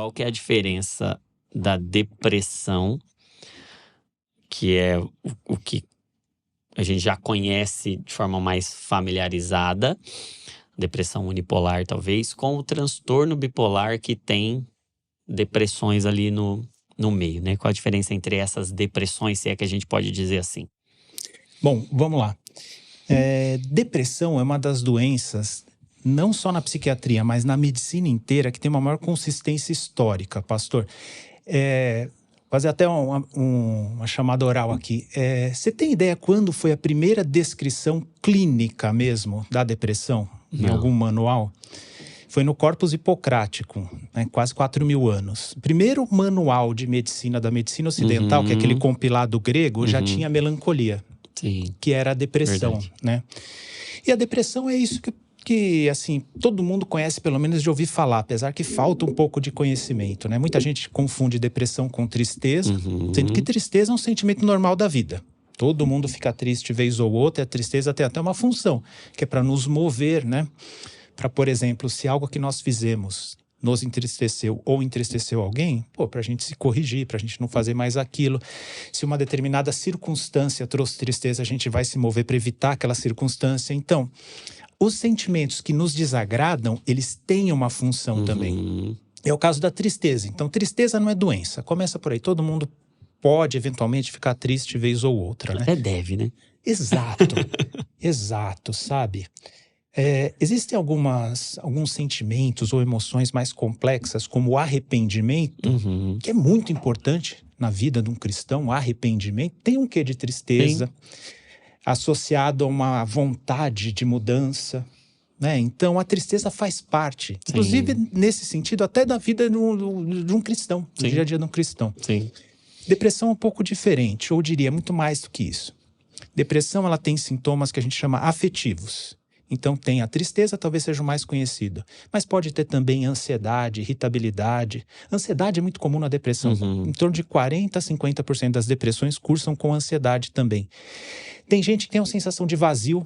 qual que é a diferença da depressão, que é o que a gente já conhece de forma mais familiarizada, depressão unipolar talvez, com o transtorno bipolar que tem depressões ali no meio, né? Qual a diferença entre essas depressões, se é que a gente pode dizer assim? Bom, vamos lá. Depressão é uma das doenças, não só na psiquiatria, mas na medicina inteira, que tem uma maior consistência histórica, pastor. Fazer até uma chamada oral aqui. Você tem ideia quando foi a primeira descrição clínica mesmo da depressão? Em algum manual? Foi no Corpus Hipocrático, né, quase 4.000 anos. O primeiro manual de medicina da medicina ocidental, que é aquele compilado grego, já tinha melancolia, que era a depressão, né? E a depressão é isso que assim, todo mundo conhece pelo menos de ouvir falar, apesar que falta um pouco de conhecimento, né? Muita gente confunde depressão com tristeza, sendo que tristeza é um sentimento normal da vida. Todo mundo fica triste vez ou outra, e a tristeza tem até uma função, que é para nos mover, né? Para, por exemplo, se algo que nós fizemos nos entristeceu ou entristeceu alguém, para a gente se corrigir, para a gente não fazer mais aquilo. Se uma determinada circunstância trouxe tristeza, a gente vai se mover para evitar aquela circunstância. Então, os sentimentos que nos desagradam, eles têm uma função também. É o caso da tristeza. Então, tristeza não é doença. Começa por aí. Todo mundo pode, eventualmente, ficar triste vez ou outra, né? Até deve, né? Exato. Exato, sabe? Existem alguns sentimentos ou emoções mais complexas, como o arrependimento, que é muito importante na vida de um cristão. O arrependimento tem um quê de tristeza, associado a uma vontade de mudança, né? Então, a tristeza faz parte, inclusive nesse sentido, até da vida de um cristão, do dia a dia de um cristão. Depressão é um pouco diferente, ou diria muito mais do que isso. Depressão, ela tem sintomas que a gente chama afetivos. Então, tem a tristeza, talvez seja o mais conhecido. Mas pode ter também ansiedade, irritabilidade. Ansiedade é muito comum na depressão. Em torno de 40% a 50% das depressões cursam com ansiedade também. Tem gente que tem uma sensação de vazio.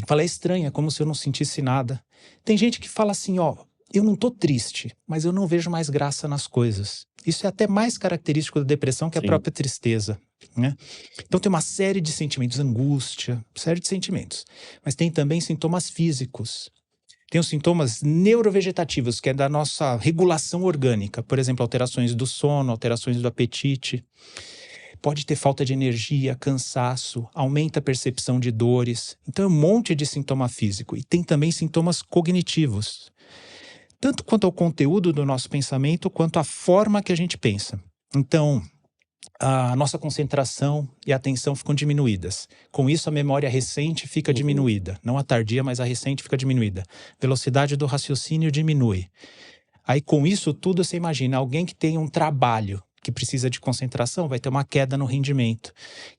Fala, é estranho, é como se eu não sentisse nada. Tem gente que fala assim, eu não tô triste, mas eu não vejo mais graça nas coisas. Isso é até mais característico da depressão que a própria tristeza, né? Então tem uma série de sentimentos, angústia, série de sentimentos. Mas tem também sintomas físicos. Tem os sintomas neurovegetativos, que é da nossa regulação orgânica. Por exemplo, alterações do sono, alterações do apetite. Pode ter falta de energia, cansaço, aumenta a percepção de dores. Então é um monte de sintoma físico. E tem também sintomas cognitivos. Tanto quanto ao conteúdo do nosso pensamento, quanto à forma que a gente pensa. Então, a nossa concentração e a atenção ficam diminuídas. Com isso, a memória recente fica diminuída. Não a tardia, mas a recente fica diminuída. Velocidade do raciocínio diminui. Aí, com isso tudo, você imagina alguém que tem um trabalho que precisa de concentração, vai ter uma queda no rendimento.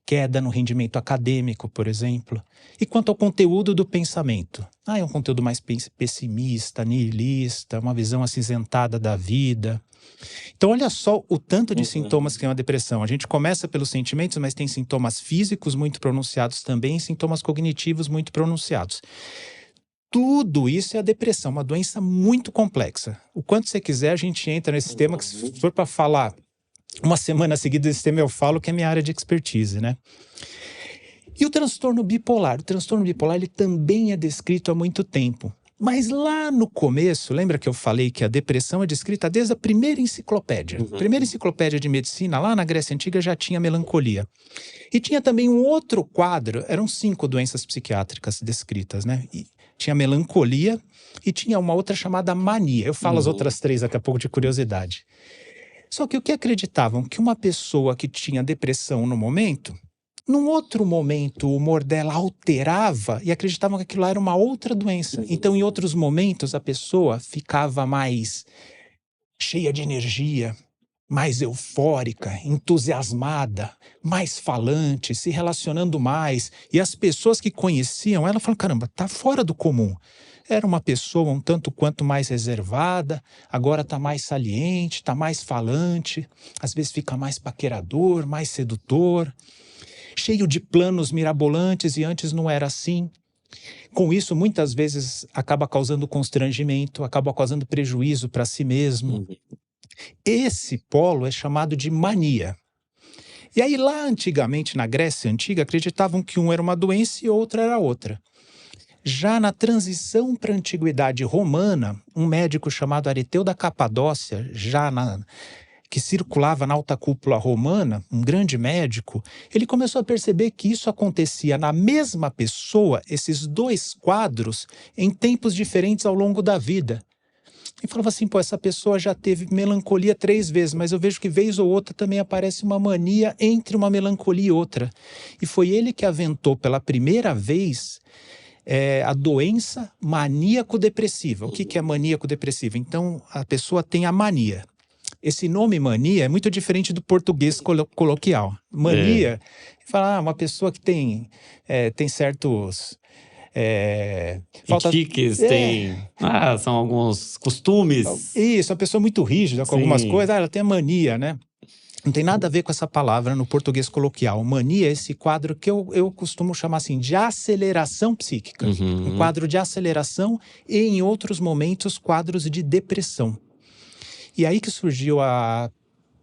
Queda no rendimento acadêmico, por exemplo. E quanto ao conteúdo do pensamento? É um conteúdo mais pessimista, nihilista, uma visão acinzentada da vida. Então, olha só o tanto de sintomas que tem uma depressão. A gente começa pelos sentimentos, mas tem sintomas físicos muito pronunciados também, sintomas cognitivos muito pronunciados. Tudo isso é a depressão, uma doença muito complexa. O quanto você quiser, a gente entra nesse tema, que se for para falar uma semana seguida desse tema, eu falo que é minha área de expertise, né? E o transtorno bipolar? O transtorno bipolar, ele também é descrito há muito tempo. Mas lá no começo, lembra que eu falei que a depressão é descrita desde a primeira enciclopédia? A primeira enciclopédia de medicina, lá na Grécia Antiga, já tinha melancolia. E tinha também um outro quadro, eram 5 doenças psiquiátricas descritas, né? E tinha melancolia e tinha uma outra chamada mania. Eu falo as outras 3 daqui a pouco de curiosidade. Só que o que acreditavam? Que uma pessoa que tinha depressão no momento, num outro momento o humor dela alterava e acreditavam que aquilo lá era uma outra doença. Então, em outros momentos, a pessoa ficava mais cheia de energia, mais eufórica, entusiasmada, mais falante, se relacionando mais. E as pessoas que conheciam ela falaram, caramba, tá fora do comum. Era uma pessoa um tanto quanto mais reservada, agora está mais saliente, está mais falante, às vezes fica mais paquerador, mais sedutor, cheio de planos mirabolantes e antes não era assim. Com isso, muitas vezes acaba causando constrangimento, acaba causando prejuízo para si mesmo. Esse polo é chamado de mania. E aí lá antigamente, na Grécia Antiga, acreditavam que um era uma doença e outra era outra. Já na transição para a Antiguidade Romana, um médico chamado Areteu da Capadócia, que circulava na alta cúpula romana, um grande médico, ele começou a perceber que isso acontecia na mesma pessoa, esses dois quadros, em tempos diferentes ao longo da vida. E falava assim, pô, essa pessoa já teve melancolia 3 vezes, mas eu vejo que vez ou outra também aparece uma mania entre uma melancolia e outra. E foi ele que aventou pela primeira vez a doença maníaco-depressiva. O que é maníaco-depressiva? Então, a pessoa tem a mania. Esse nome mania é muito diferente do português coloquial. Mania, fala, uma pessoa que tem certos... tiques, são alguns costumes. Isso, uma pessoa muito rígida com algumas coisas, ela tem a mania, né? Não tem nada a ver com essa palavra no português coloquial. Mania é esse quadro que eu costumo chamar assim de aceleração psíquica. Um quadro de aceleração e, em outros momentos, quadros de depressão. E aí que surgiu a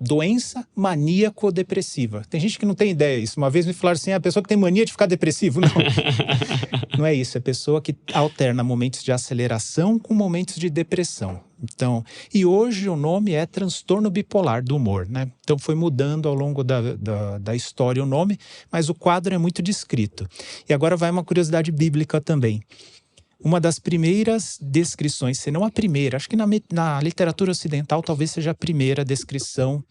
doença maníaco-depressiva. Tem gente que não tem ideia disso. Uma vez me falaram assim, a pessoa que tem mania de ficar depressivo. Não, não é isso. É a pessoa que alterna momentos de aceleração com momentos de depressão. Então, e hoje o nome é transtorno bipolar do humor, né? Então foi mudando ao longo da história o nome, mas o quadro é muito descrito. E agora vai uma curiosidade bíblica também. Uma das primeiras descrições, se não a primeira, acho que na literatura ocidental talvez seja a primeira descrição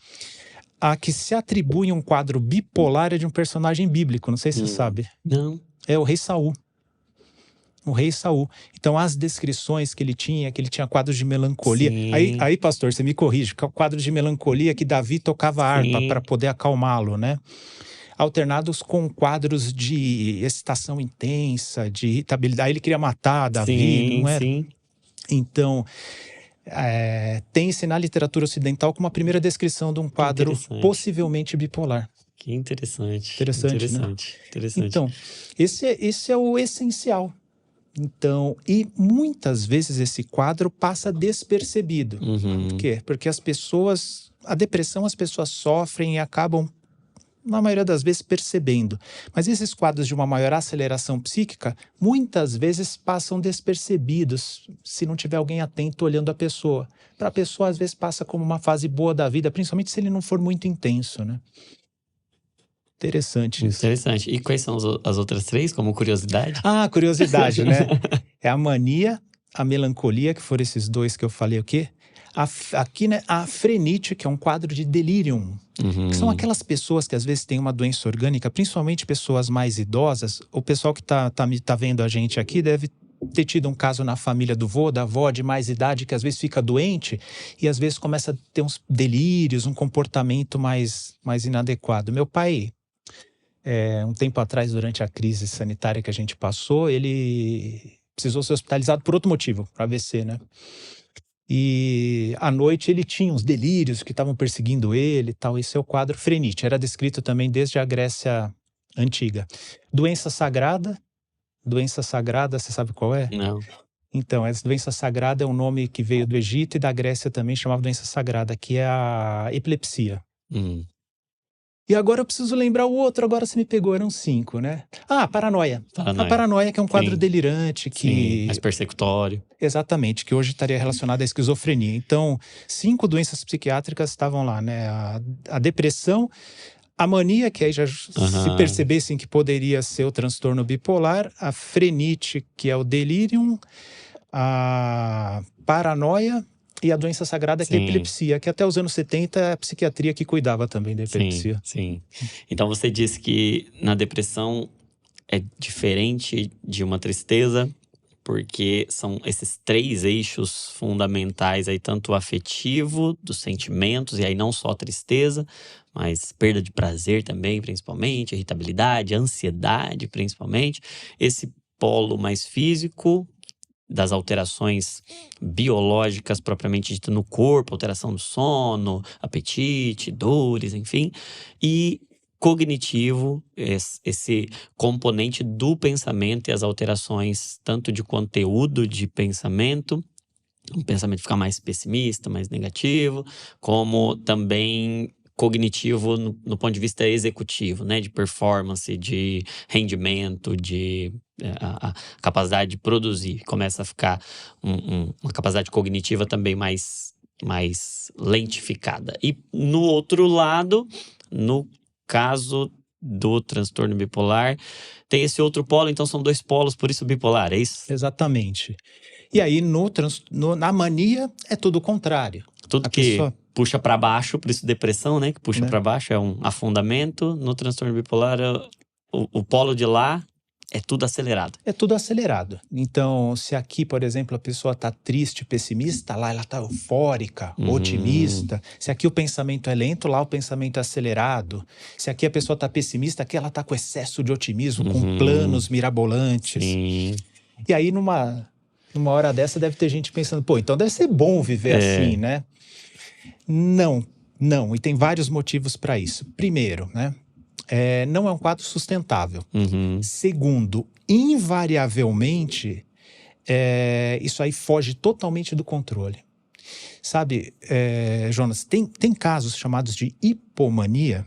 a que se atribui um quadro bipolar é de um personagem bíblico, não sei se você sabe. Não. É o rei Saul. O rei Saul. Então, as descrições que ele tinha quadros de melancolia. Aí, pastor, você me corrige, quadros de melancolia que Davi tocava harpa para poder acalmá-lo, né? Alternados com quadros de excitação intensa, de irritabilidade. Ele queria matar Davi, não era? Sim. Então, tem-se na literatura ocidental como a primeira descrição de um quadro possivelmente bipolar. Que interessante. Interessante. Então, esse é o essencial. Então, e muitas vezes esse quadro passa despercebido. Por quê? Porque a depressão as pessoas sofrem e acabam, na maioria das vezes, percebendo. Mas esses quadros de uma maior aceleração psíquica, muitas vezes passam despercebidos, se não tiver alguém atento olhando a pessoa. Para a pessoa, às vezes, passa como uma fase boa da vida, principalmente se ele não for muito intenso, né? Interessante isso. Interessante. E quais são as outras 3, como curiosidade? Curiosidade, né? É a mania, a melancolia, que foram esses 2 que eu falei, o quê? Aqui, né, a frenite, que é um quadro de delirium. Que são aquelas pessoas que às vezes têm uma doença orgânica, principalmente pessoas mais idosas. O pessoal que tá vendo a gente aqui deve ter tido um caso na família do vô, da avó de mais idade, que às vezes fica doente e às vezes começa a ter uns delírios, um comportamento mais inadequado. Meu pai, um tempo atrás, durante a crise sanitária que a gente passou, ele precisou ser hospitalizado por outro motivo, para AVC, né? E à noite ele tinha uns delírios que estavam perseguindo ele e tal. Esse é o quadro frenite. Era descrito também desde a Grécia Antiga. Doença sagrada, você sabe qual é? Não. Então, essa doença sagrada é um nome que veio do Egito e da Grécia também, chamava doença sagrada, que é a epilepsia. E agora eu preciso lembrar o outro, agora você me pegou, eram 5, né? Paranoia. A paranoia, que é um quadro delirante, mais persecutório. Exatamente, que hoje estaria relacionado à esquizofrenia. Então, 5 doenças psiquiátricas estavam lá, né? A depressão, a mania, que aí já se percebessem que poderia ser o transtorno bipolar, a frenite, que é o delirium, a paranoia e a doença sagrada, que é a epilepsia, que até os anos 70 é a psiquiatria que cuidava também da epilepsia. Sim. Então você disse que na depressão é diferente de uma tristeza, porque são esses 3 eixos fundamentais aí, tanto o afetivo, dos sentimentos, e aí não só a tristeza, mas perda de prazer também, principalmente, irritabilidade, ansiedade, principalmente. Esse polo mais físico, das alterações biológicas propriamente dita no corpo, alteração do sono, apetite, dores, enfim. E cognitivo, esse componente do pensamento e as alterações tanto de conteúdo de pensamento um pensamento ficar mais pessimista, mais negativo, como também cognitivo no ponto de vista executivo, né? De performance, de rendimento, de a capacidade de produzir. Começa a ficar uma capacidade cognitiva também mais lentificada. E no outro lado, no caso do transtorno bipolar, tem esse outro polo, então são 2 polos, por isso bipolar, é isso? Exatamente. E aí, na mania, é tudo o contrário. Tudo que puxa para baixo, por isso depressão, né? Que puxa para baixo, é um afundamento. No transtorno bipolar, o polo de lá é tudo acelerado. É tudo acelerado. Então, se aqui, por exemplo, a pessoa está triste, pessimista, lá ela está eufórica, otimista. Se aqui o pensamento é lento, lá o pensamento é acelerado. Se aqui a pessoa está pessimista, aqui ela está com excesso de otimismo, com planos mirabolantes. Sim. E aí, numa hora dessa, deve ter gente pensando, pô, então deve ser bom viver assim, né? Não. E tem vários motivos para isso. Primeiro, né? Não é um quadro sustentável. Segundo, invariavelmente, isso aí foge totalmente do controle. Sabe, Jonas, tem casos chamados de hipomania.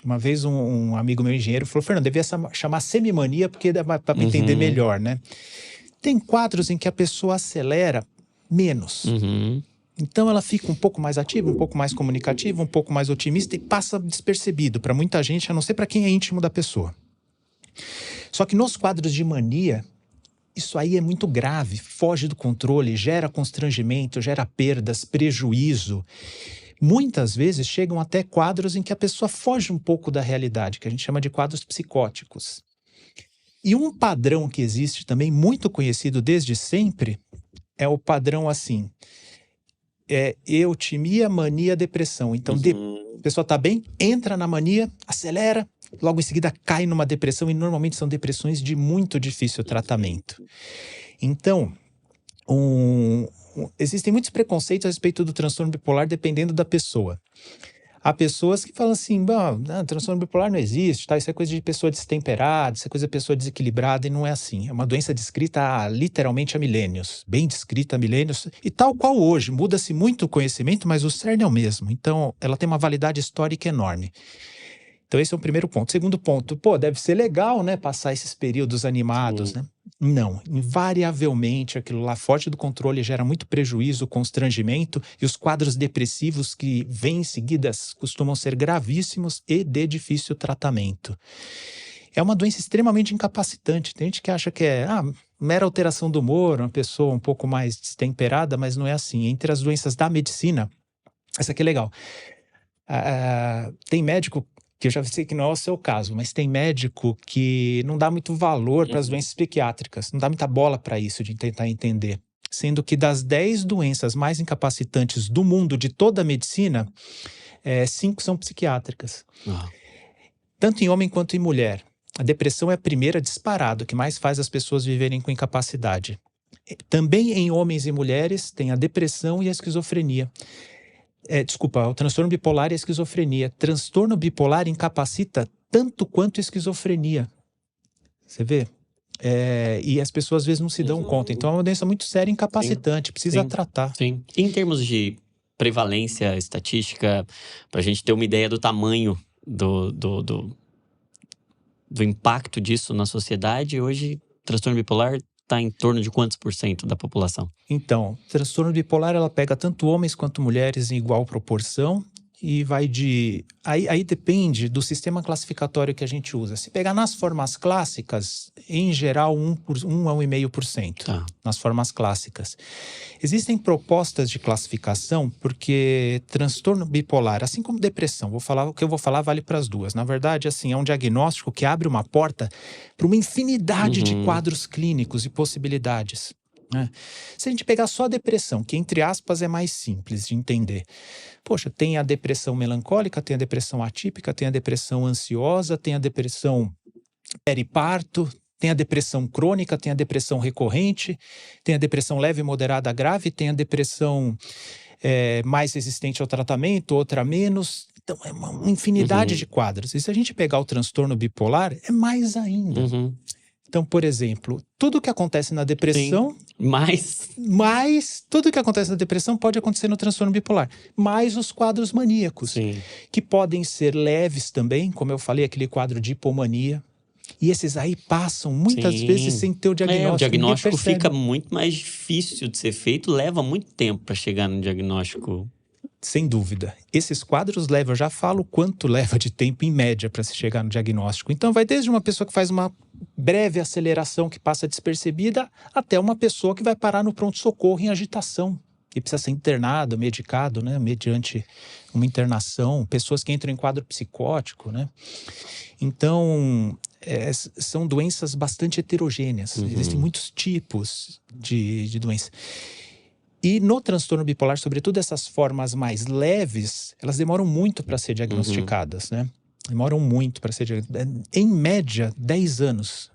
Uma vez um amigo meu engenheiro falou, Fernando, devia chamar semimania porque dá para me entender melhor, né? Tem quadros em que a pessoa acelera menos. Então ela fica um pouco mais ativa, um pouco mais comunicativa, um pouco mais otimista e passa despercebido para muita gente, a não ser para quem é íntimo da pessoa. Só que nos quadros de mania, isso aí é muito grave, foge do controle, gera constrangimento, gera perdas, prejuízo. Muitas vezes chegam até quadros em que a pessoa foge um pouco da realidade, que a gente chama de quadros psicóticos. E um padrão que existe também, muito conhecido desde sempre, é o padrão assim... eutimia, mania, depressão. Então, a pessoa está bem, entra na mania, acelera, logo em seguida cai numa depressão, e normalmente são depressões de muito difícil tratamento. Então, existem muitos preconceitos a respeito do transtorno bipolar dependendo da pessoa. Há pessoas que falam assim, transtorno bipolar não existe, tá? Isso é coisa de pessoa destemperada, isso é coisa de pessoa desequilibrada, e não é assim. É uma doença descrita literalmente há milênios, bem descrita há milênios, e tal qual hoje. Muda-se muito o conhecimento, mas o cerne é o mesmo. Então, ela tem uma validade histórica enorme. Então, esse é o primeiro ponto. Segundo ponto, deve ser legal, né? Passar esses períodos animados, né? Não, invariavelmente aquilo lá foge do controle, gera muito prejuízo, constrangimento, e os quadros depressivos que vêm em seguida costumam ser gravíssimos e de difícil tratamento. É uma doença extremamente incapacitante. Tem gente que acha que é mera alteração do humor, uma pessoa um pouco mais destemperada, mas não é assim. Entre as doenças da medicina, essa aqui é legal. Tem médico que eu já sei que não é o seu caso, mas tem médico que não dá muito valor para as doenças psiquiátricas, não dá muita bola para isso, de tentar entender. Sendo que das 10 doenças mais incapacitantes do mundo, de toda a medicina, 5 são psiquiátricas. Tanto em homem quanto em mulher. A depressão é a primeira disparado, que mais faz as pessoas viverem com incapacidade. Também em homens e mulheres tem a depressão e a esquizofrenia. O transtorno bipolar e a esquizofrenia. Transtorno bipolar incapacita tanto quanto a esquizofrenia. Você vê? E as pessoas às vezes não se dão conta. Então é uma doença muito séria e incapacitante. Precisa tratar. Sim. Em termos de prevalência estatística, para a gente ter uma ideia do tamanho do impacto disso na sociedade, hoje transtorno bipolar está em torno de quantos % da população? Então, transtorno bipolar, ela pega tanto homens quanto mulheres em igual proporção e vai de... Aí depende do sistema classificatório que a gente usa. Se pegar nas formas clássicas, em geral, 1 a 1,5%. Nas formas clássicas. Existem propostas de classificação porque transtorno bipolar, assim como depressão, o que eu vou falar vale para as duas. Na verdade, assim, é um diagnóstico que abre uma porta para uma infinidade de quadros clínicos e possibilidades. Se a gente pegar só a depressão, que entre aspas é mais simples de entender. Poxa, tem a depressão melancólica, tem a depressão atípica, tem a depressão ansiosa, tem a depressão periparto, tem a depressão crônica, tem a depressão recorrente, tem a depressão leve, moderada, grave, tem a depressão mais resistente ao tratamento, outra menos. Então, é uma infinidade de quadros. E se a gente pegar o transtorno bipolar, é mais ainda. Então, por exemplo, tudo que acontece na depressão… Sim. Mas tudo que acontece na depressão pode acontecer no transtorno bipolar. Mais os quadros maníacos, Sim. que podem ser leves também, como eu falei, aquele quadro de hipomania. E esses aí passam muitas vezes sem ter o diagnóstico. O diagnóstico fica muito mais difícil de ser feito, leva muito tempo para chegar no diagnóstico. Sem dúvida. Esses quadros levam, eu já falo quanto leva de tempo em média para se chegar no diagnóstico. Então vai desde uma pessoa que faz uma breve aceleração que passa despercebida, até uma pessoa que vai parar no pronto-socorro em agitação e precisa ser internado, medicado, né, mediante uma internação. Pessoas que entram em quadro psicótico, né? Então, são doenças bastante heterogêneas. Existem muitos tipos de doença. E no transtorno bipolar, sobretudo essas formas mais leves, elas demoram muito para ser diagnosticadas, né? Demoram muito para ser diagnosticadas. Em média, 10 anos,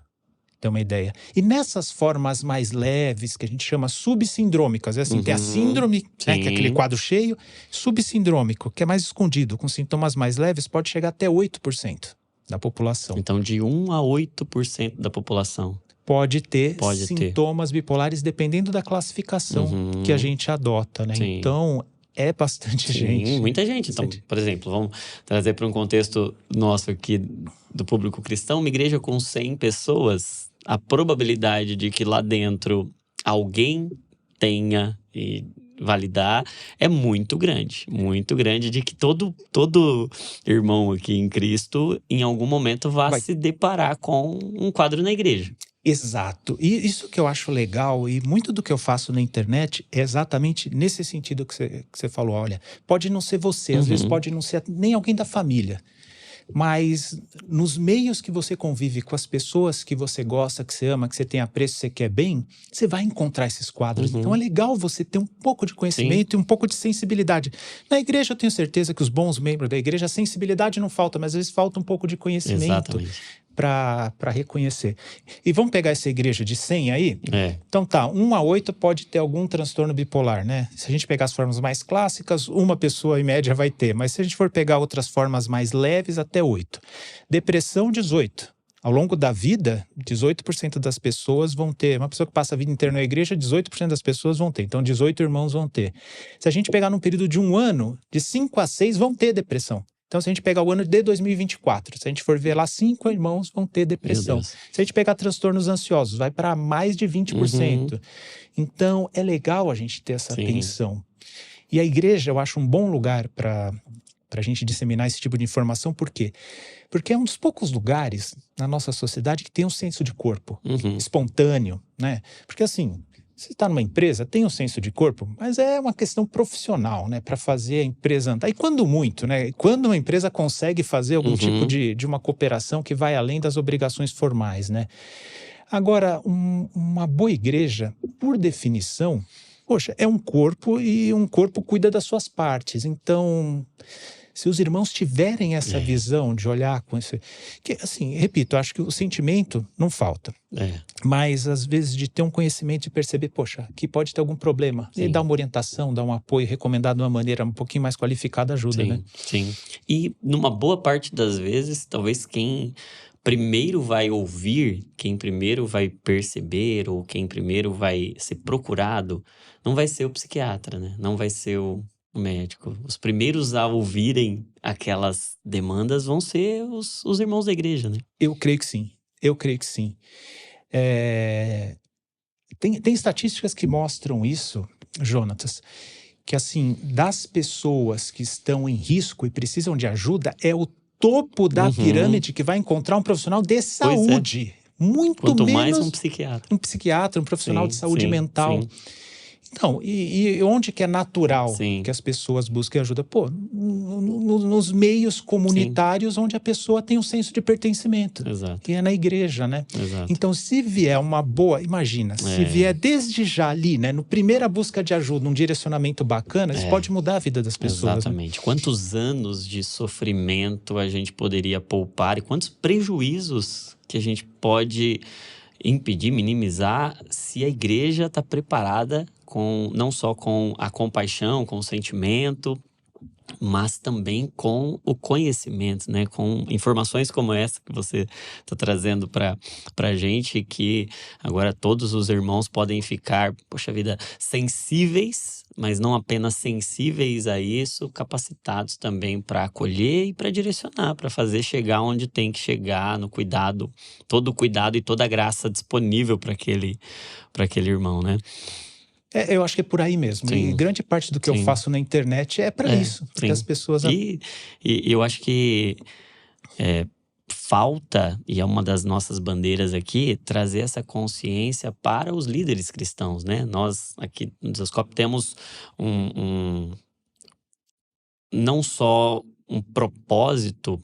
tem uma ideia. E nessas formas mais leves, que a gente chama subsindrômicas, é assim, tem a síndrome, né, que é aquele quadro cheio, subsindrômico, que é mais escondido, com sintomas mais leves, pode chegar até 8% da população. Então, de 1 a 8% da população. Pode ter sintomas bipolares dependendo da classificação que a gente adota, né? Sim. Então, é bastante gente. Muita gente. Então, por exemplo, vamos trazer para um contexto nosso aqui do público cristão, uma igreja com 100 pessoas, a probabilidade de que lá dentro alguém tenha e validar é muito grande de que todo irmão aqui em Cristo, em algum momento, vai se deparar com um quadro na igreja. Exato. E isso que eu acho legal, e muito do que eu faço na internet é exatamente nesse sentido que você falou. Olha, pode não ser você, às vezes pode não ser nem alguém da família, mas nos meios que você convive com as pessoas que você gosta, que você ama, que você tem apreço, que você quer bem, você vai encontrar esses quadros. Então é legal você ter um pouco de conhecimento e um pouco de sensibilidade. Na igreja eu tenho certeza que os bons membros da igreja, a sensibilidade não falta, mas às vezes falta um pouco de conhecimento para reconhecer. E vamos pegar essa igreja de 100 aí? Então tá, 1 a 8 pode ter algum transtorno bipolar, né? Se a gente pegar as formas mais clássicas, uma pessoa em média vai ter. Mas se a gente for pegar outras formas mais leves, até 8. Depressão, 18. Ao longo da vida, 18% das pessoas vão ter. Uma pessoa que passa a vida inteira na igreja, 18% das pessoas vão ter. Então, 18 irmãos vão ter. Se a gente pegar num período de 1 ano, de 5 a 6 vão ter depressão. Então, se a gente pegar o ano de 2024, se a gente for ver lá, 5 irmãos vão ter depressão. Se a gente pegar transtornos ansiosos, vai para mais de 20%. Então, é legal a gente ter essa atenção. E a igreja, eu acho um bom lugar para a gente disseminar esse tipo de informação. Por quê? Porque é um dos poucos lugares na nossa sociedade que tem um senso de corpo espontâneo, né? Porque assim… Você está numa empresa, tem um senso de corpo, mas é uma questão profissional, né? Para fazer a empresa andar. E quando muito, né? Quando uma empresa consegue fazer algum tipo de uma cooperação que vai além das obrigações formais, né? Agora, uma boa igreja, por definição, poxa, é um corpo e um corpo cuida das suas partes. Então… Se os irmãos tiverem essa visão de olhar com esse… Que, assim, repito, acho que o sentimento não falta. Mas, às vezes, de ter um conhecimento e perceber, poxa, aqui pode ter algum problema. E dar uma orientação, dar um apoio recomendado de uma maneira um pouquinho mais qualificada ajuda, né? Sim. E, numa boa parte das vezes, talvez quem primeiro vai ouvir, quem primeiro vai perceber, ou quem primeiro vai ser procurado, não vai ser o psiquiatra, né? Não vai ser o médico. Os primeiros a ouvirem aquelas demandas vão ser os irmãos da igreja, né? Eu creio que sim. Tem estatísticas que mostram isso, Jonatas, que assim, das pessoas que estão em risco e precisam de ajuda, é o topo da pirâmide que vai encontrar um profissional de saúde. Muito Quanto menos mais um psiquiatra. Um psiquiatra, um profissional de saúde mental. Então, e onde que é natural que as pessoas busquem ajuda? Pô, nos meios comunitários onde a pessoa tem um senso de pertencimento. Que é na igreja, né? Então, se vier uma boa… Imagina, se vier desde já ali, né? No primeira busca de ajuda, um direcionamento bacana, isso pode mudar a vida das pessoas. Exatamente. Né? Quantos anos de sofrimento a gente poderia poupar e quantos prejuízos que a gente pode impedir, minimizar, se a igreja está preparada não só com a compaixão, com o sentimento, mas também com o conhecimento, né? Com informações como essa que você está trazendo para a gente, que agora todos os irmãos podem ficar, poxa vida, sensíveis, mas não apenas sensíveis a isso, capacitados também para acolher e para direcionar, para fazer chegar onde tem que chegar, no cuidado, todo o cuidado e toda a graça disponível para aquele irmão, né? Eu acho que é por aí mesmo. Sim. E grande parte do que eu faço na internet é para isso. Porque as pessoas... E eu acho que falta, e é uma das nossas bandeiras aqui, trazer essa consciência para os líderes cristãos, né? Nós aqui no Desascope temos não só um propósito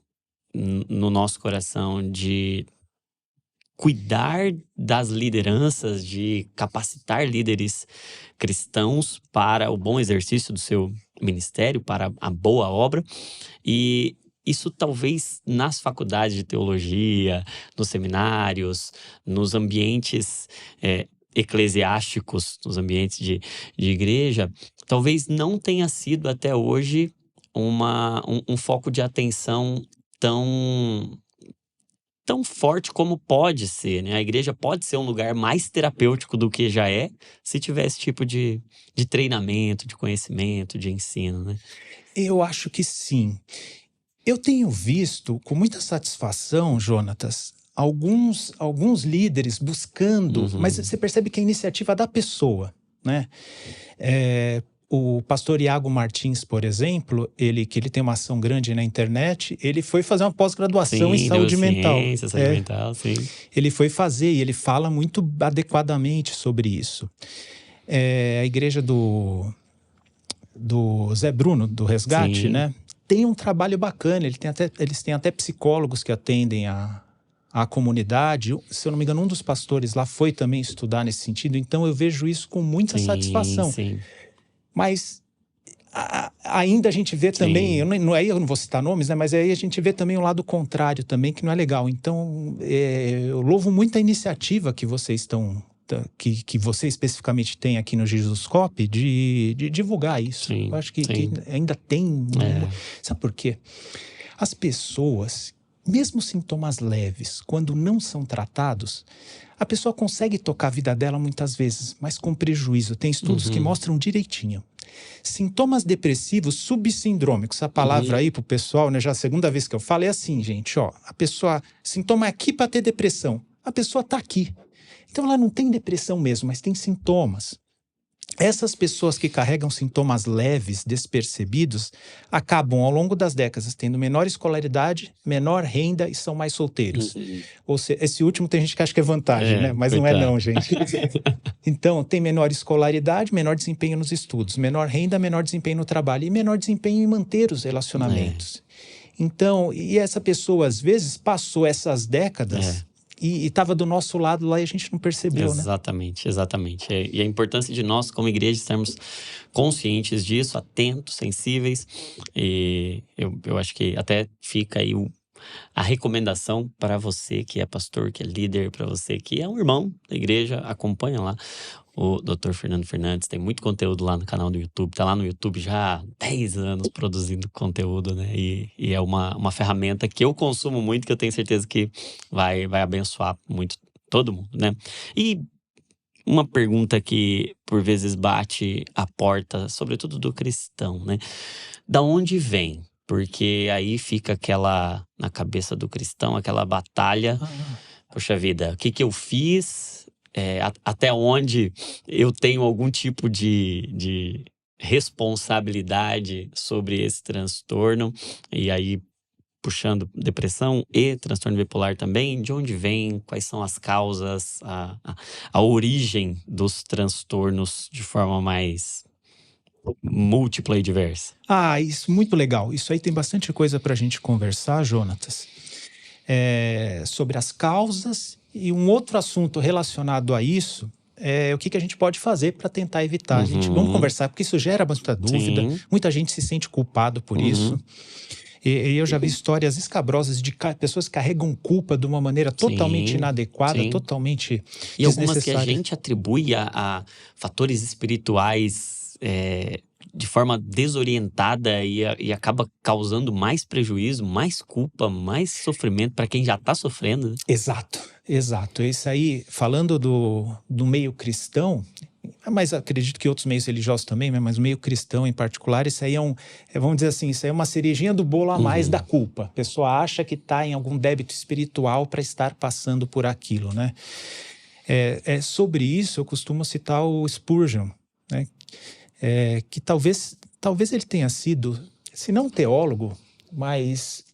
no nosso coração de cuidar das lideranças, de capacitar líderes cristãos para o bom exercício do seu ministério, para a boa obra. E isso talvez nas faculdades de teologia, nos seminários, nos ambientes eclesiásticos, nos ambientes de igreja, talvez não tenha sido até hoje um foco de atenção tão forte como pode ser, né? A igreja pode ser um lugar mais terapêutico do que já é, se tiver esse tipo de treinamento, de conhecimento, de ensino, né? Eu acho que sim. Eu tenho visto com muita satisfação, Jonatas, alguns líderes buscando, mas você percebe que é a iniciativa da pessoa, né? O pastor Iago Martins, por exemplo, que ele tem uma ação grande na internet, ele foi fazer uma pós-graduação em saúde mental. Saúde mental, sim. Ele foi fazer e ele fala muito adequadamente sobre isso. A igreja do Zé Bruno, do Resgate, sim, né? Tem um trabalho bacana, eles têm até psicólogos que atendem a comunidade. Se eu não me engano, um dos pastores lá foi também estudar nesse sentido, então eu vejo isso com muita satisfação. Sim. Mas ainda a gente vê também, eu não vou citar nomes, né? Mas aí a gente vê também o lado contrário também, que não é legal. Então, eu louvo muito a iniciativa que vocês que você especificamente tem aqui no Jesuscope de divulgar isso. Sim, eu acho que ainda tem... Sabe por quê? As pessoas, mesmo sintomas leves, quando não são tratados, a pessoa consegue tocar a vida dela muitas vezes, mas com prejuízo. Tem estudos que mostram direitinho. Sintomas depressivos subsindrômicos, essa palavra aí pro pessoal, né, já a segunda vez que eu falo, é assim, gente, ó, a pessoa, sintoma é aqui para ter depressão, a pessoa tá aqui. Então ela não tem depressão mesmo, mas tem sintomas. Essas pessoas que carregam sintomas leves, despercebidos, acabam ao longo das décadas tendo menor escolaridade, menor renda e são mais solteiros. Ou seja, esse último tem gente que acha que é vantagem, né? Mas coitado. Não é não, gente. Então, tem menor escolaridade, menor desempenho nos estudos, menor renda, menor desempenho no trabalho e menor desempenho em manter os relacionamentos. Então, e essa pessoa, às vezes, passou essas décadas... E estava do nosso lado lá e a gente não percebeu, né? Exatamente. E a importância de nós, como igreja, estarmos conscientes disso, atentos, sensíveis. E eu acho que até fica aí a recomendação para você que é pastor, que é líder, para você que é um irmão da igreja, acompanha lá o Dr. Fernando Fernandes, tem muito conteúdo lá no canal do YouTube, tá lá no YouTube já há 10 anos produzindo conteúdo, né? E é uma ferramenta que eu consumo muito, que eu tenho certeza que vai abençoar muito todo mundo, né? E uma pergunta que por vezes bate a porta, sobretudo do cristão, né? Da onde vem? Porque aí fica na cabeça do cristão, aquela batalha. Poxa vida, o que eu fiz? Até onde eu tenho algum tipo de responsabilidade sobre esse transtorno? E aí, puxando depressão e transtorno bipolar também, de onde vem? Quais são as causas? A origem dos transtornos de forma mais... múltipla e diversa. Isso, muito legal. Isso aí tem bastante coisa para a gente conversar, Jonatas. Sobre as causas e um outro assunto relacionado a isso é o que a gente pode fazer para tentar evitar. Vamos conversar, porque isso gera muita dúvida. Muita gente se sente culpado por isso. E eu já vi histórias escabrosas de pessoas que carregam culpa de uma maneira totalmente inadequada, totalmente desnecessária. E algumas que a gente atribui a fatores espirituais de forma desorientada e acaba causando mais prejuízo, mais culpa, mais sofrimento para quem já está sofrendo. Né? Exato, exato. Isso aí, falando do meio cristão, mas acredito que outros meios religiosos também, né? Mas o meio cristão em particular, isso aí vamos dizer assim, isso aí é uma cerejinha do bolo a mais da culpa. A pessoa acha que está em algum débito espiritual para estar passando por aquilo, né? Sobre isso, eu costumo citar o Spurgeon, né? Que talvez ele tenha sido, se não teólogo, mas...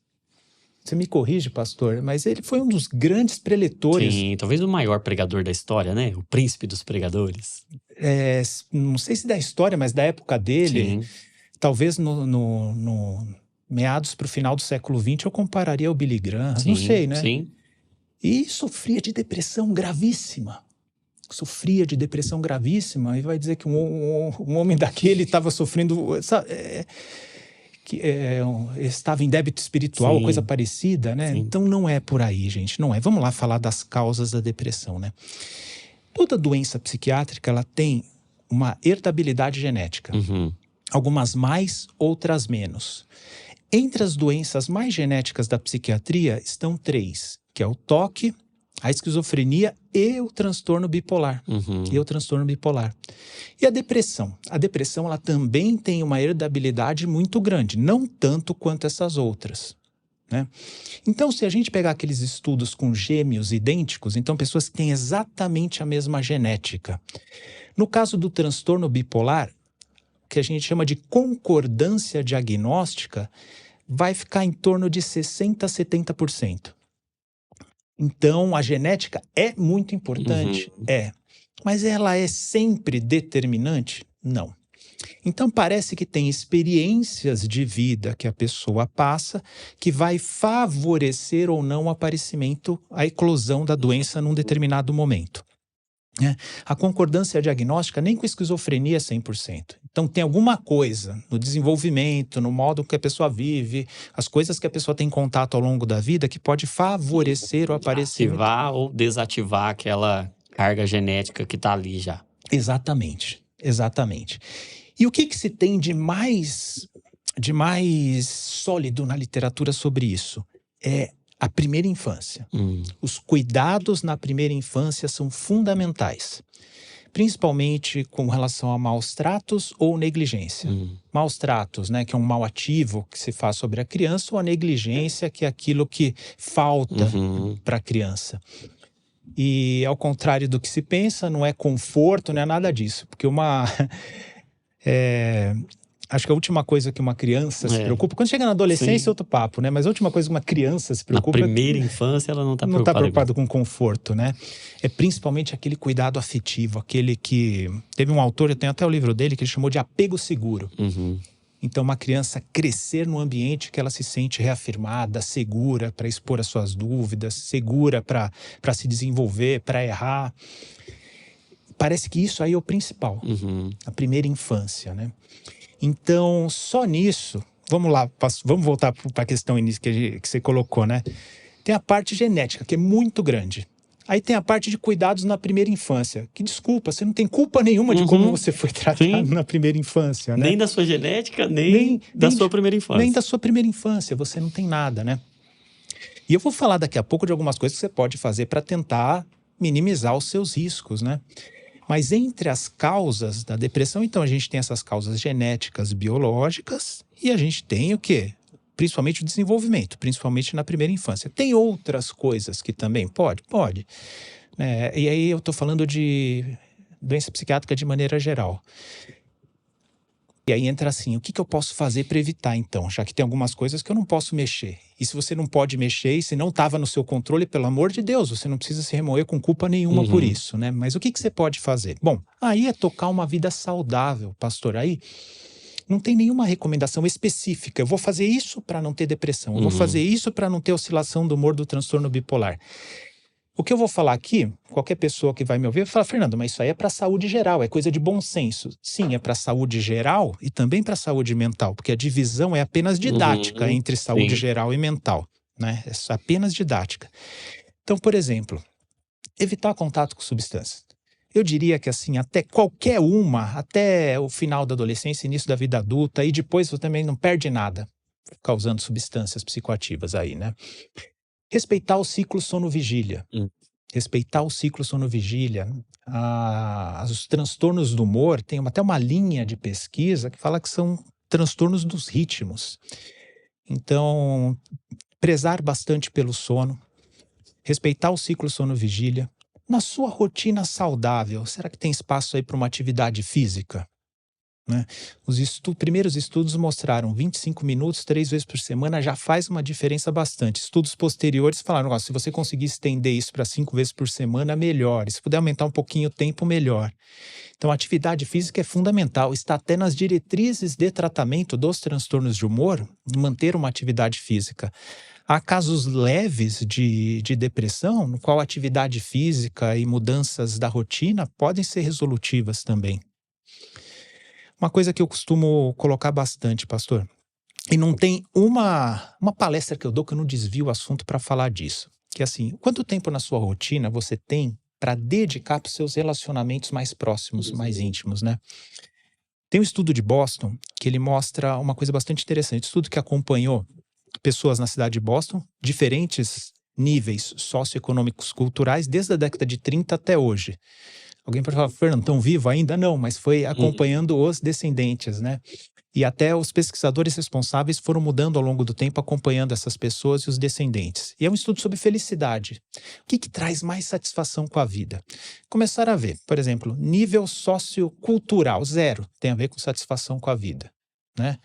Você me corrige, pastor, mas ele foi um dos grandes preletores. Sim, talvez o maior pregador da história, né? O príncipe dos pregadores. Não sei se da história, mas da época dele. Sim. Talvez no meados para o final do século XX eu compararia ao Billy Graham, sim, não sei, né? Sim. E sofria de depressão gravíssima. E vai dizer que um homem daquele estava sofrendo... estava em débito espiritual, coisa parecida, né? Sim. Então não é por aí, gente, não é. Vamos lá falar das causas da depressão, né? Toda doença psiquiátrica, ela tem uma herdabilidade genética. Algumas mais, outras menos. Entre as doenças mais genéticas da psiquiatria estão 3, que é o toque, a esquizofrenia e o transtorno bipolar. E a depressão? A depressão, ela também tem uma herdabilidade muito grande, não tanto quanto essas outras, né? Então, se a gente pegar aqueles estudos com gêmeos idênticos, então pessoas que têm exatamente a mesma genética. No caso do transtorno bipolar, que a gente chama de concordância diagnóstica, vai ficar em torno de 60% a 70%. Então, a genética é muito importante? Mas ela é sempre determinante? Não. Então, parece que tem experiências de vida que a pessoa passa que vai favorecer ou não o aparecimento, a eclosão da doença num determinado momento. A concordância diagnóstica nem com esquizofrenia é 100%. Então, tem alguma coisa no desenvolvimento, no modo que a pessoa vive, as coisas que a pessoa tem contato ao longo da vida que pode favorecer o aparecimento. Ativar ou desativar aquela carga genética que está ali já. Exatamente. E o que se tem de mais sólido na literatura sobre isso? É a primeira infância. Os cuidados na primeira infância são fundamentais, principalmente com relação a maus tratos ou negligência. Maus tratos, né, que é um mal ativo que se faz sobre a criança, ou a negligência, que é aquilo que falta para a criança. E ao contrário do que se pensa, não é conforto, não é nada disso, porque acho que a última coisa que uma criança se preocupa... Quando chega na adolescência é outro papo, né? Mas a última coisa que uma criança se preocupa... Na primeira infância ela não está preocupada. Não está preocupada com conforto, né? É principalmente aquele cuidado afetivo, aquele que... Teve um autor, eu tenho até o livro dele, que ele chamou de apego seguro. Então, uma criança crescer num ambiente que ela se sente reafirmada, segura para expor as suas dúvidas, segura para se desenvolver, para errar. Parece que isso aí é o principal, a primeira infância, né? Então, só nisso, vamos voltar para a questão que você colocou, né? Tem a parte genética, que é muito grande. Aí tem a parte de cuidados na primeira infância. Que, desculpa, você não tem culpa nenhuma de como você foi tratado na primeira infância, né? Nem da sua genética, nem da sua primeira infância. Nem da sua primeira infância, você não tem nada, né? E eu vou falar daqui a pouco de algumas coisas que você pode fazer para tentar minimizar os seus riscos, né? Mas entre as causas da depressão, então a gente tem essas causas genéticas, biológicas, e a gente tem o quê? Principalmente o desenvolvimento, principalmente na primeira infância. Tem outras coisas que também pode. E aí eu estou falando de doença psiquiátrica de maneira geral. E aí entra assim, o que eu posso fazer para evitar então? Já que tem algumas coisas que eu não posso mexer. E se você não pode mexer, e se não estava no seu controle, pelo amor de Deus, você não precisa se remoer com culpa nenhuma por isso, né? Mas o que você pode fazer? Bom, aí é tocar uma vida saudável, pastor. Aí não tem nenhuma recomendação específica. Eu vou fazer isso para não ter depressão. Eu vou fazer isso para não ter oscilação do humor do transtorno bipolar. O que eu vou falar aqui, qualquer pessoa que vai me ouvir vai falar, Fernando, mas isso aí é para a saúde geral, é coisa de bom senso. Sim, é para a saúde geral e também para a saúde mental, porque a divisão é apenas didática entre saúde geral e mental, né? É apenas didática. Então, por exemplo, evitar contato com substâncias. Eu diria que assim, até o final da adolescência, início da vida adulta, e depois você também não perde nada causando substâncias psicoativas aí, né? Respeitar o ciclo sono-vigília. Respeitar o ciclo sono-vigília. Os transtornos do humor, tem até uma linha de pesquisa que fala que são transtornos dos ritmos. Então, prezar bastante pelo sono, respeitar o ciclo sono-vigília. Na sua rotina saudável, será que tem espaço aí para uma atividade física? Né? Os primeiros estudos mostraram 25 minutos, 3 vezes por semana, já faz uma diferença bastante. Estudos posteriores falaram, se você conseguir estender isso para 5 vezes por semana, melhor. Se puder aumentar um pouquinho o tempo, melhor. Então, a atividade física é fundamental. Está até nas diretrizes de tratamento dos transtornos de humor, manter uma atividade física. Há casos leves de depressão, no qual a atividade física e mudanças da rotina podem ser resolutivas também. Uma coisa que eu costumo colocar bastante, pastor, e não tem uma palestra que eu dou que eu não desvio o assunto para falar disso, que é assim, quanto tempo na sua rotina você tem para dedicar para os seus relacionamentos mais próximos, mais íntimos, né? Tem um estudo de Boston que ele mostra uma coisa bastante interessante, estudo que acompanhou pessoas na cidade de Boston, diferentes níveis socioeconômicos culturais, desde a década de 30 até hoje. Alguém pode falar, Fernando, estão vivo ainda? Não, mas foi acompanhando os descendentes, né? E até os pesquisadores responsáveis foram mudando ao longo do tempo, acompanhando essas pessoas e os descendentes. E é um estudo sobre felicidade. O que traz mais satisfação com a vida? Começaram a ver, por exemplo, nível sociocultural, 0, tem a ver com satisfação com a vida, né?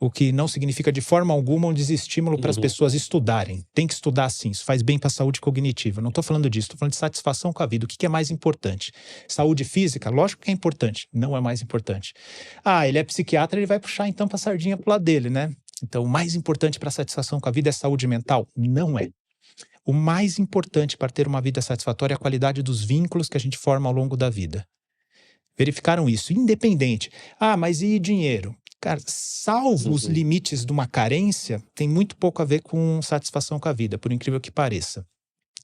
O que não significa de forma alguma um desestímulo para as pessoas estudarem. Tem que estudar sim, isso faz bem para a saúde cognitiva. Não estou falando disso, estou falando de satisfação com a vida. O que é mais importante? Saúde física? Lógico que é importante, não é mais importante. Ele é psiquiatra, ele vai puxar então para a sardinha para o lado dele, né? Então, o mais importante para a satisfação com a vida é saúde mental? Não é. O mais importante para ter uma vida satisfatória é a qualidade dos vínculos que a gente forma ao longo da vida. Verificaram isso, independente. Mas e dinheiro? Cara, salvo os limites de uma carência, tem muito pouco a ver com satisfação com a vida, por incrível que pareça.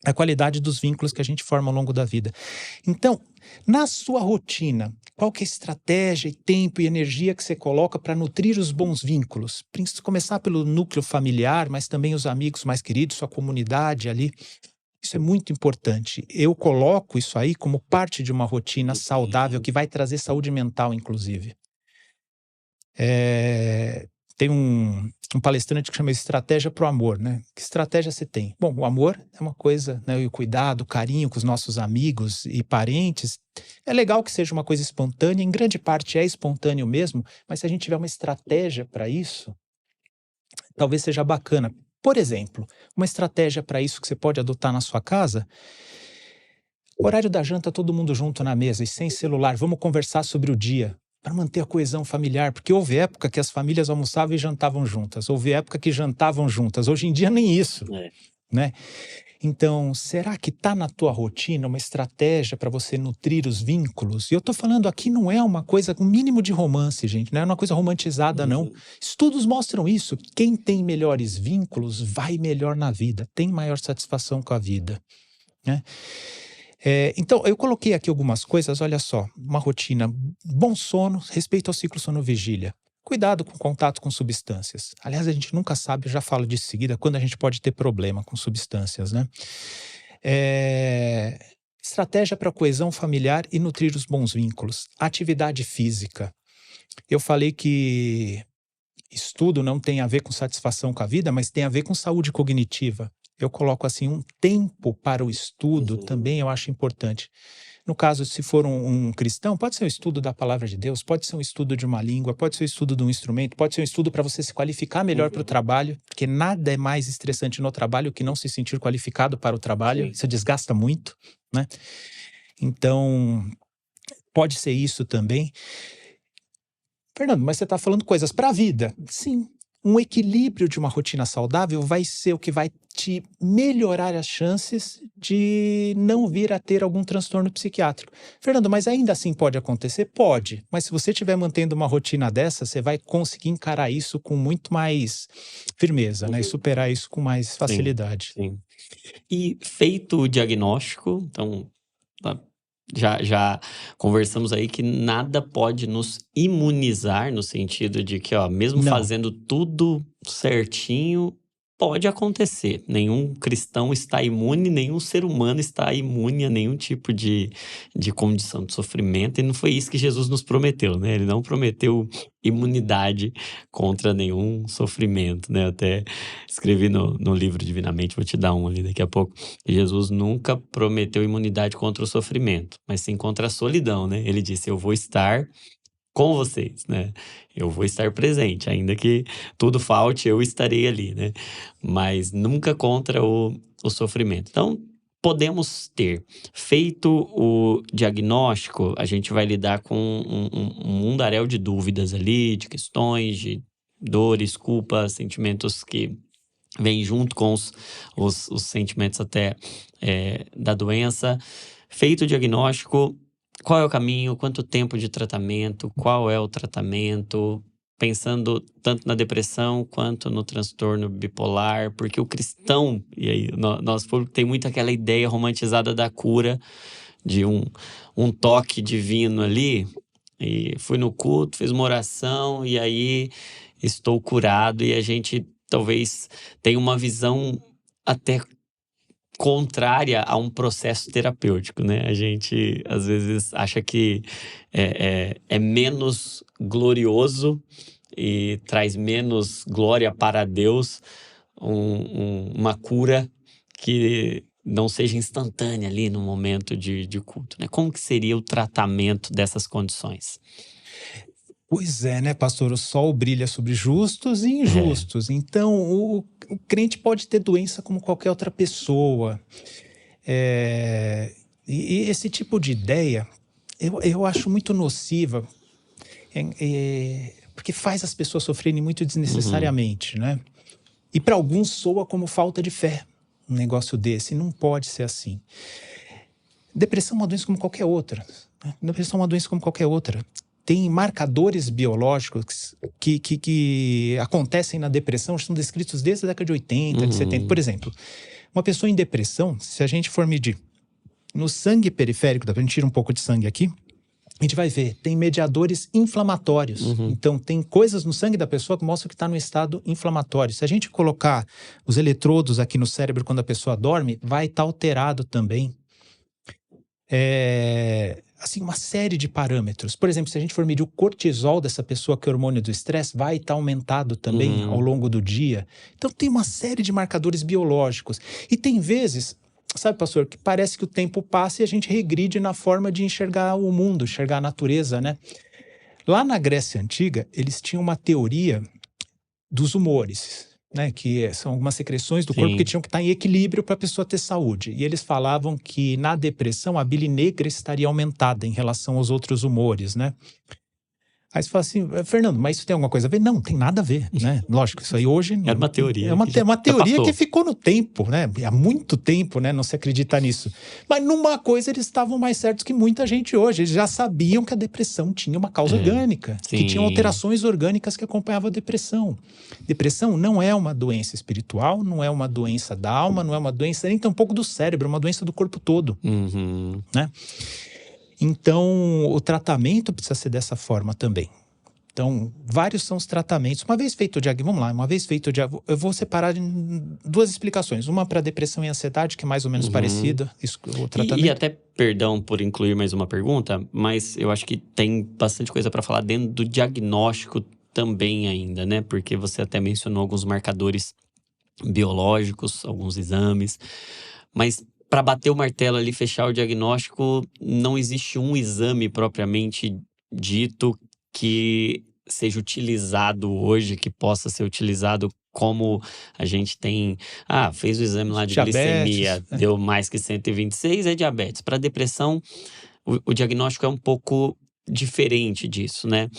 A qualidade dos vínculos que a gente forma ao longo da vida. Então, na sua rotina, qual que é a estratégia, tempo e energia que você coloca para nutrir os bons vínculos? Começar pelo núcleo familiar, mas também os amigos mais queridos, sua comunidade ali. Isso é muito importante. Eu coloco isso aí como parte de uma rotina saudável que vai trazer saúde mental, inclusive. Tem um palestrante que chama Estratégia para o Amor, né? Que estratégia você tem? Bom, o amor é uma coisa, né? E o cuidado, o carinho com os nossos amigos e parentes. É legal que seja uma coisa espontânea, em grande parte é espontâneo mesmo, mas se a gente tiver uma estratégia para isso, talvez seja bacana. Por exemplo, uma estratégia para isso que você pode adotar na sua casa, horário da janta, todo mundo junto na mesa e sem celular, vamos conversar sobre o dia, para manter a coesão familiar, porque houve época que as famílias almoçavam e jantavam juntas, houve época que jantavam juntas, hoje em dia nem isso, né? Então, será que está na tua rotina uma estratégia para você nutrir os vínculos? E eu estou falando aqui não é uma coisa com mínimo de romance, gente, não é uma coisa romantizada, não. Estudos mostram isso, quem tem melhores vínculos vai melhor na vida, tem maior satisfação com a vida, né? Então, eu coloquei aqui algumas coisas, olha só, uma rotina, bom sono, respeito ao ciclo sono-vigília, cuidado com contato com substâncias. Aliás, a gente nunca sabe, eu já falo disso em seguida, quando a gente pode ter problema com substâncias, né? Estratégia para coesão familiar e nutrir os bons vínculos. Atividade física. Eu falei que estudo não tem a ver com satisfação com a vida, mas tem a ver com saúde cognitiva. Eu coloco assim um tempo para o estudo também eu acho importante. No caso, se for um cristão, pode ser um estudo da palavra de Deus, pode ser um estudo de uma língua, pode ser um estudo de um instrumento, pode ser um estudo para você se qualificar melhor para o trabalho, porque nada é mais estressante no trabalho que não se sentir qualificado para o trabalho. Isso desgasta muito, né? Então, pode ser isso também. Fernando, mas você está falando coisas para a vida. Sim. Um equilíbrio de uma rotina saudável vai ser o que vai te melhorar as chances de não vir a ter algum transtorno psiquiátrico. Fernando, mas ainda assim pode acontecer? Pode. Mas se você estiver mantendo uma rotina dessa, você vai conseguir encarar isso com muito mais firmeza, né? E superar isso com mais facilidade. Sim. E feito o diagnóstico, então Já conversamos aí que nada pode nos imunizar, no sentido de que, ó, mesmo Não. fazendo tudo certinho, pode acontecer. Nenhum cristão está imune, nenhum ser humano está imune a nenhum tipo de condição de sofrimento. E não foi isso que Jesus nos prometeu, né? Ele não prometeu imunidade contra nenhum sofrimento, né? Eu até escrevi no livro Divinamente, vou te dar um ali daqui a pouco. Jesus nunca prometeu imunidade contra o sofrimento, mas sim contra a solidão, né? Ele disse: eu vou estar com vocês, né? Eu vou estar presente, ainda que tudo falte, eu estarei ali, né? Mas nunca contra o sofrimento. Então, podemos ter feito o diagnóstico, a gente vai lidar com um mundaréu de dúvidas ali, de questões, de dores, culpas, sentimentos que vêm junto com os sentimentos até da doença. Feito o diagnóstico, qual é o caminho, quanto tempo de tratamento, qual é o tratamento, pensando tanto na depressão quanto no transtorno bipolar, porque o cristão, e aí nosso público tem muito aquela ideia romantizada da cura, de um toque divino ali, e fui no culto, fiz uma oração, e aí estou curado, e a gente talvez tenha uma visão até contrária a um processo terapêutico, né? A gente, às vezes, acha que é menos glorioso e traz menos glória para Deus uma cura que não seja instantânea ali no momento de culto, né? Como que seria o tratamento dessas condições? Pois é, né, pastor? O sol brilha sobre justos e injustos. Então, o crente pode ter doença como qualquer outra pessoa. E esse tipo de ideia, eu acho muito nociva, porque faz as pessoas sofrerem muito desnecessariamente, né? E para alguns soa como falta de fé um negócio desse. Não pode ser assim. Depressão é uma doença como qualquer outra. Depressão é uma doença como qualquer outra. Tem marcadores biológicos que acontecem na depressão, estão descritos desde a década de 80, de 70. Por exemplo, uma pessoa em depressão, se a gente for medir no sangue periférico, a gente tira um pouco de sangue aqui, a gente vai ver, tem mediadores inflamatórios. Então, tem coisas no sangue da pessoa que mostram que está no estado inflamatório. Se a gente colocar os eletrodos aqui no cérebro quando a pessoa dorme, vai estar alterado também. Assim, uma série de parâmetros. Por exemplo, se a gente for medir o cortisol dessa pessoa, que é o hormônio do estresse, vai estar aumentado também ao longo do dia. Então, tem uma série de marcadores biológicos. E tem vezes, sabe, pastor, que parece que o tempo passa e a gente regride na forma de enxergar o mundo, enxergar a natureza, né? Lá na Grécia Antiga, eles tinham uma teoria dos humores, né, que são algumas secreções do corpo que tinham que estar em equilíbrio para a pessoa ter saúde. E eles falavam que na depressão a bile negra estaria aumentada em relação aos outros humores, né? Aí você fala assim, Fernando, mas isso tem alguma coisa a ver? Não, tem nada a ver, né? Lógico, isso aí hoje... Era uma teoria. É uma teoria que ficou no tempo, né? Há muito tempo, né? Não se acredita nisso. Mas numa coisa eles estavam mais certos que muita gente hoje. Eles já sabiam que a depressão tinha uma causa orgânica. Que tinham alterações orgânicas que acompanhavam a depressão. Depressão não é uma doença espiritual, não é uma doença da alma, não é uma doença nem tampouco do cérebro, é uma doença do corpo todo, né? Então, o tratamento precisa ser dessa forma também. Então, vários são os tratamentos. Uma vez feito o diagnóstico, vamos lá, uma vez feito o diagnóstico, eu vou separar em duas explicações. Uma para depressão e ansiedade, que é mais ou menos parecida, o tratamento. E até, perdão por incluir mais uma pergunta, mas eu acho que tem bastante coisa para falar dentro do diagnóstico também ainda, né? Porque você até mencionou alguns marcadores biológicos, alguns exames, mas para bater o martelo ali, fechar o diagnóstico, não existe um exame propriamente dito que seja utilizado hoje, que possa ser utilizado como a gente tem... fez o exame lá de glicemia, deu mais que 126, é diabetes. Para depressão, o diagnóstico é um pouco diferente disso, né?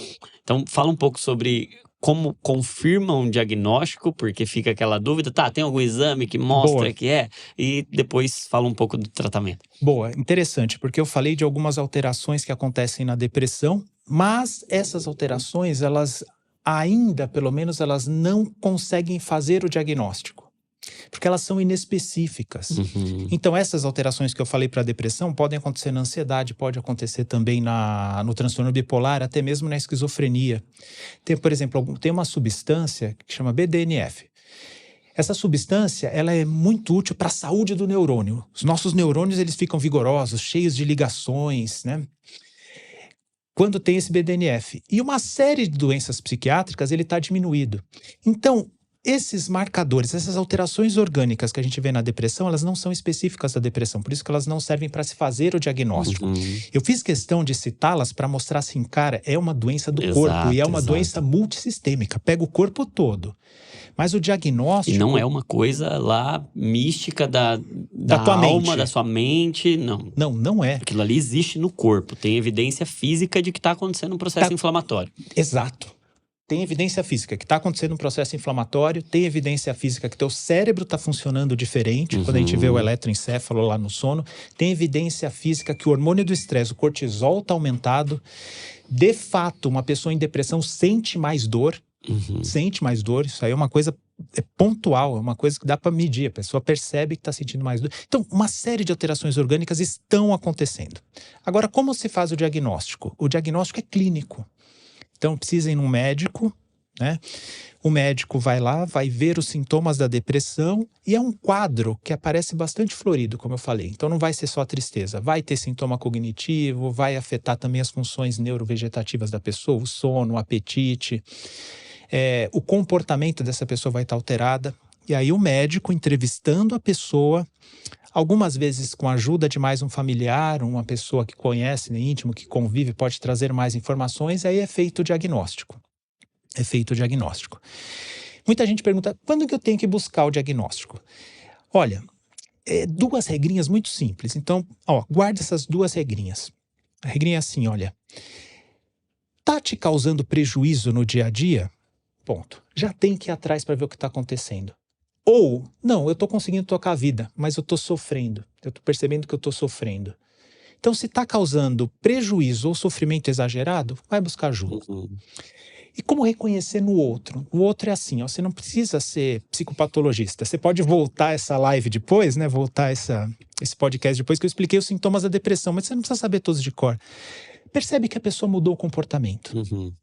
Então, fala um pouco sobre... como confirma um diagnóstico, porque fica aquela dúvida, tem algum exame que mostra que é? E depois fala um pouco do tratamento. Boa, interessante, porque eu falei de algumas alterações que acontecem na depressão, mas essas alterações, elas ainda, pelo menos, elas não conseguem fazer o diagnóstico. porque elas são inespecíficas. Então, essas alterações que eu falei para a depressão podem acontecer na ansiedade, pode acontecer também no transtorno bipolar, até mesmo na esquizofrenia. Por exemplo, tem uma substância que chama BDNF. Essa substância, ela é muito útil para a saúde do neurônio. Os nossos neurônios, eles ficam vigorosos, cheios de ligações, né? Quando tem esse BDNF. E uma série de doenças psiquiátricas, ele está diminuído. Então, esses marcadores, essas alterações orgânicas que a gente vê na depressão, elas não são específicas da depressão, por isso que elas não servem para se fazer o diagnóstico. Eu fiz questão de citá-las para mostrar assim, cara, é uma doença do corpo e é uma doença multissistêmica, pega o corpo todo. Mas o diagnóstico... E não é uma coisa lá mística da tua alma, mente. da sua mente, não. Não é. Aquilo ali existe no corpo, tem evidência física de que está acontecendo um processo inflamatório. Exato. Tem evidência física que está acontecendo um processo inflamatório, tem evidência física que teu cérebro está funcionando diferente, quando a gente vê o eletroencefalo lá no sono, tem evidência física que o hormônio do estresse, o cortisol, está aumentado. De fato, uma pessoa em depressão sente mais dor, isso aí é uma coisa pontual, é uma coisa que dá para medir, a pessoa percebe que está sentindo mais dor. Então, uma série de alterações orgânicas estão acontecendo. Agora, como se faz o diagnóstico? O diagnóstico é clínico. Então, precisa ir num médico, né? O médico vai lá, vai ver os sintomas da depressão e é um quadro que aparece bastante florido, como eu falei. Então, não vai ser só tristeza, vai ter sintoma cognitivo, vai afetar também as funções neurovegetativas da pessoa, o sono, o apetite. O comportamento dessa pessoa vai estar alterada. E aí o médico, entrevistando a pessoa, algumas vezes com a ajuda de mais um familiar, uma pessoa que conhece, né, íntimo, que convive, pode trazer mais informações, aí é feito o diagnóstico. Muita gente pergunta, quando que eu tenho que buscar o diagnóstico? Olha, duas regrinhas muito simples. Então, guarda essas duas regrinhas. A regrinha é assim, olha, tá te causando prejuízo no dia a dia? Ponto. Já tem que ir atrás para ver o que está acontecendo. Ou, não, eu estou conseguindo tocar a vida, mas eu estou sofrendo. Eu estou percebendo que eu estou sofrendo. Então, se está causando prejuízo ou sofrimento exagerado, vai buscar ajuda. E como reconhecer no outro? O outro é assim, você não precisa ser psicopatologista. Você pode voltar essa live depois, né? Voltar esse podcast depois que eu expliquei os sintomas da depressão, mas você não precisa saber todos de cor. Percebe que a pessoa mudou o comportamento.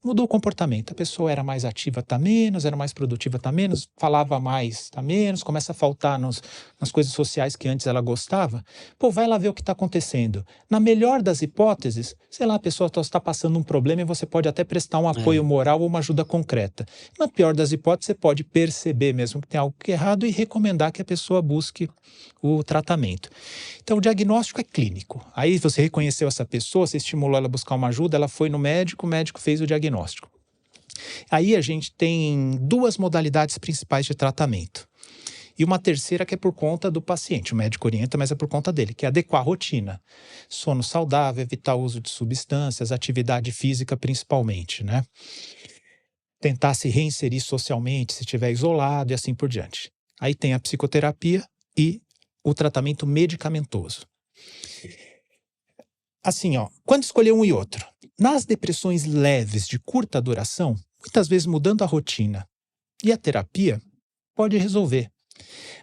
Mudou o comportamento. A pessoa era mais ativa, está menos, era mais produtiva, está menos, falava mais, está menos, começa a faltar nas coisas sociais que antes ela gostava. Vai lá ver o que está acontecendo. Na melhor das hipóteses, sei lá, a pessoa está passando um problema e você pode até prestar um apoio moral ou uma ajuda concreta. Na pior das hipóteses, você pode perceber mesmo que tem algo errado e recomendar que a pessoa busque o tratamento. Então, o diagnóstico é clínico. Aí você reconheceu essa pessoa, você estimulou ela a buscar uma ajuda, ela foi no médico, o médico fez o diagnóstico. Aí a gente tem duas modalidades principais de tratamento. E uma terceira que é por conta do paciente. O médico orienta, mas é por conta dele, que é adequar a rotina. Sono saudável, evitar o uso de substâncias, atividade física principalmente, né? Tentar se reinserir socialmente se estiver isolado e assim por diante. Aí tem a psicoterapia e o tratamento medicamentoso. Assim, quando escolher um e outro? Nas depressões leves de curta duração, muitas vezes mudando a rotina e a terapia pode resolver.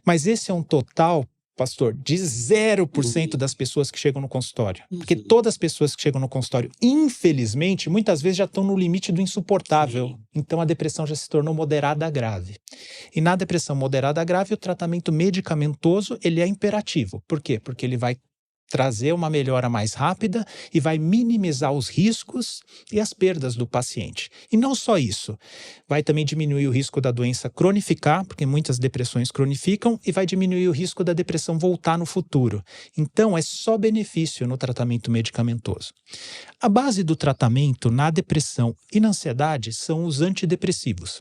Mas esse é um total, pastor, de 0% das pessoas que chegam no consultório. Porque todas as pessoas que chegam no consultório, infelizmente, muitas vezes já estão no limite do insuportável. Então a depressão já se tornou moderada a grave. E na depressão moderada a grave, o tratamento medicamentoso ele é imperativo. Por quê? Porque ele vai trazer uma melhora mais rápida e vai minimizar os riscos e as perdas do paciente. E não só isso, vai também diminuir o risco da doença cronificar, porque muitas depressões cronificam, e vai diminuir o risco da depressão voltar no futuro. Então, é só benefício no tratamento medicamentoso. A base do tratamento na depressão e na ansiedade são os antidepressivos.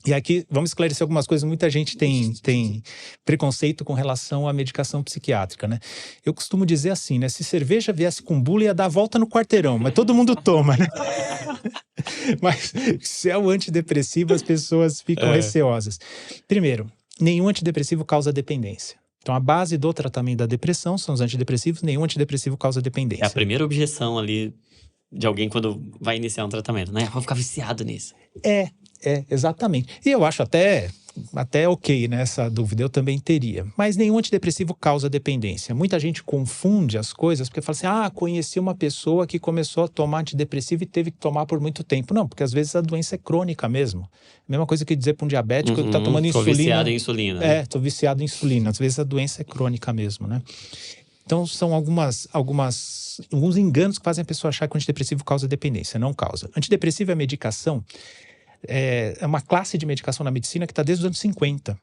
E aqui, vamos esclarecer algumas coisas. Muita gente tem preconceito com relação à medicação psiquiátrica, né? Eu costumo dizer assim, né? Se cerveja viesse com bula, ia dar a volta no quarteirão, mas todo mundo toma, né? Mas se é o antidepressivo, as pessoas ficam receosas. Primeiro, nenhum antidepressivo causa dependência. Então, a base do tratamento da depressão são os antidepressivos, nenhum antidepressivo causa dependência. É a primeira objeção ali de alguém quando vai iniciar um tratamento, né? Vou ficar viciado nisso. Exatamente. E eu acho até até ok, né, essa dúvida, eu também teria. Mas nenhum antidepressivo causa dependência. Muita gente confunde as coisas porque fala assim, conheci uma pessoa que começou a tomar antidepressivo e teve que tomar por muito tempo. Não, porque às vezes a doença é crônica mesmo. Mesma coisa que dizer para um diabético que está tomando insulina. Tô viciado em insulina. Né? Tô viciado em insulina. Às vezes a doença é crônica mesmo, né? Então são alguns enganos que fazem a pessoa achar que o antidepressivo causa dependência. Não causa. Antidepressivo é medicação. É uma classe de medicação na medicina que está desde os anos 50.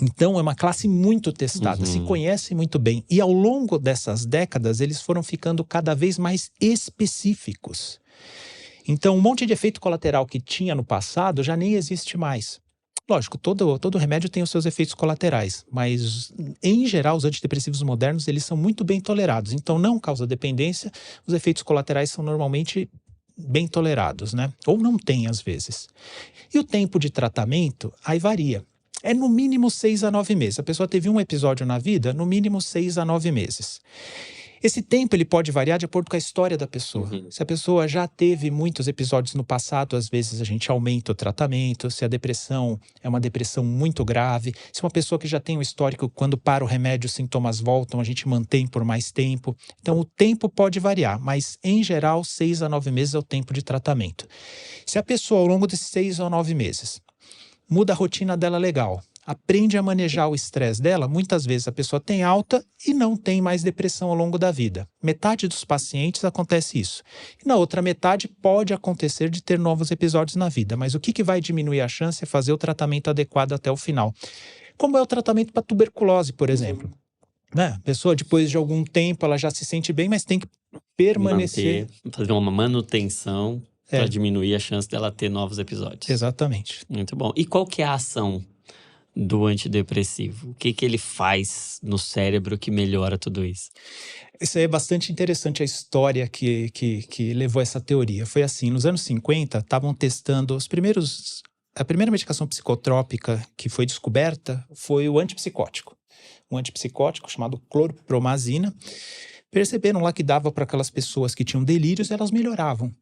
Então, é uma classe muito testada, se conhece muito bem. E ao longo dessas décadas, eles foram ficando cada vez mais específicos. Então, um monte de efeito colateral que tinha no passado já nem existe mais. Lógico, todo remédio tem os seus efeitos colaterais, mas, em geral, os antidepressivos modernos, eles são muito bem tolerados. Então, não causa dependência, os efeitos colaterais são normalmente bem tolerados, né? Ou não tem, às vezes. E o tempo de tratamento, aí varia. É no mínimo 6 a 9 meses. A pessoa teve um episódio na vida, no mínimo 6 a 9 meses. Esse tempo ele pode variar de acordo com a história da pessoa. Se a pessoa já teve muitos episódios no passado, às vezes a gente aumenta o tratamento. Se a depressão é uma depressão muito grave. Se uma pessoa que já tem um histórico, quando para o remédio, os sintomas voltam, a gente mantém por mais tempo. Então, o tempo pode variar, mas, em geral, 6 a 9 meses é o tempo de tratamento. Se a pessoa, ao longo desses 6 a 9 meses, muda a rotina dela legal, aprende a manejar o estresse dela, muitas vezes a pessoa tem alta e não tem mais depressão ao longo da vida. Metade dos pacientes acontece isso. E na outra metade pode acontecer de ter novos episódios na vida, mas o que vai diminuir a chance é fazer o tratamento adequado até o final. Como é o tratamento para tuberculose, por exemplo. Né? A pessoa, depois de algum tempo, ela já se sente bem, mas tem que permanecer. Fazer uma manutenção para diminuir a chance dela ter novos episódios. Exatamente. Muito bom. E qual que é a ação do antidepressivo? O que ele faz no cérebro que melhora tudo isso? Isso aí é bastante interessante, a história que levou essa teoria. Foi assim, nos anos 50, estavam testando a primeira medicação psicotrópica que foi descoberta foi o antipsicótico. Um antipsicótico chamado clorpromazina. Perceberam lá que dava para aquelas pessoas que tinham delírios, elas melhoravam.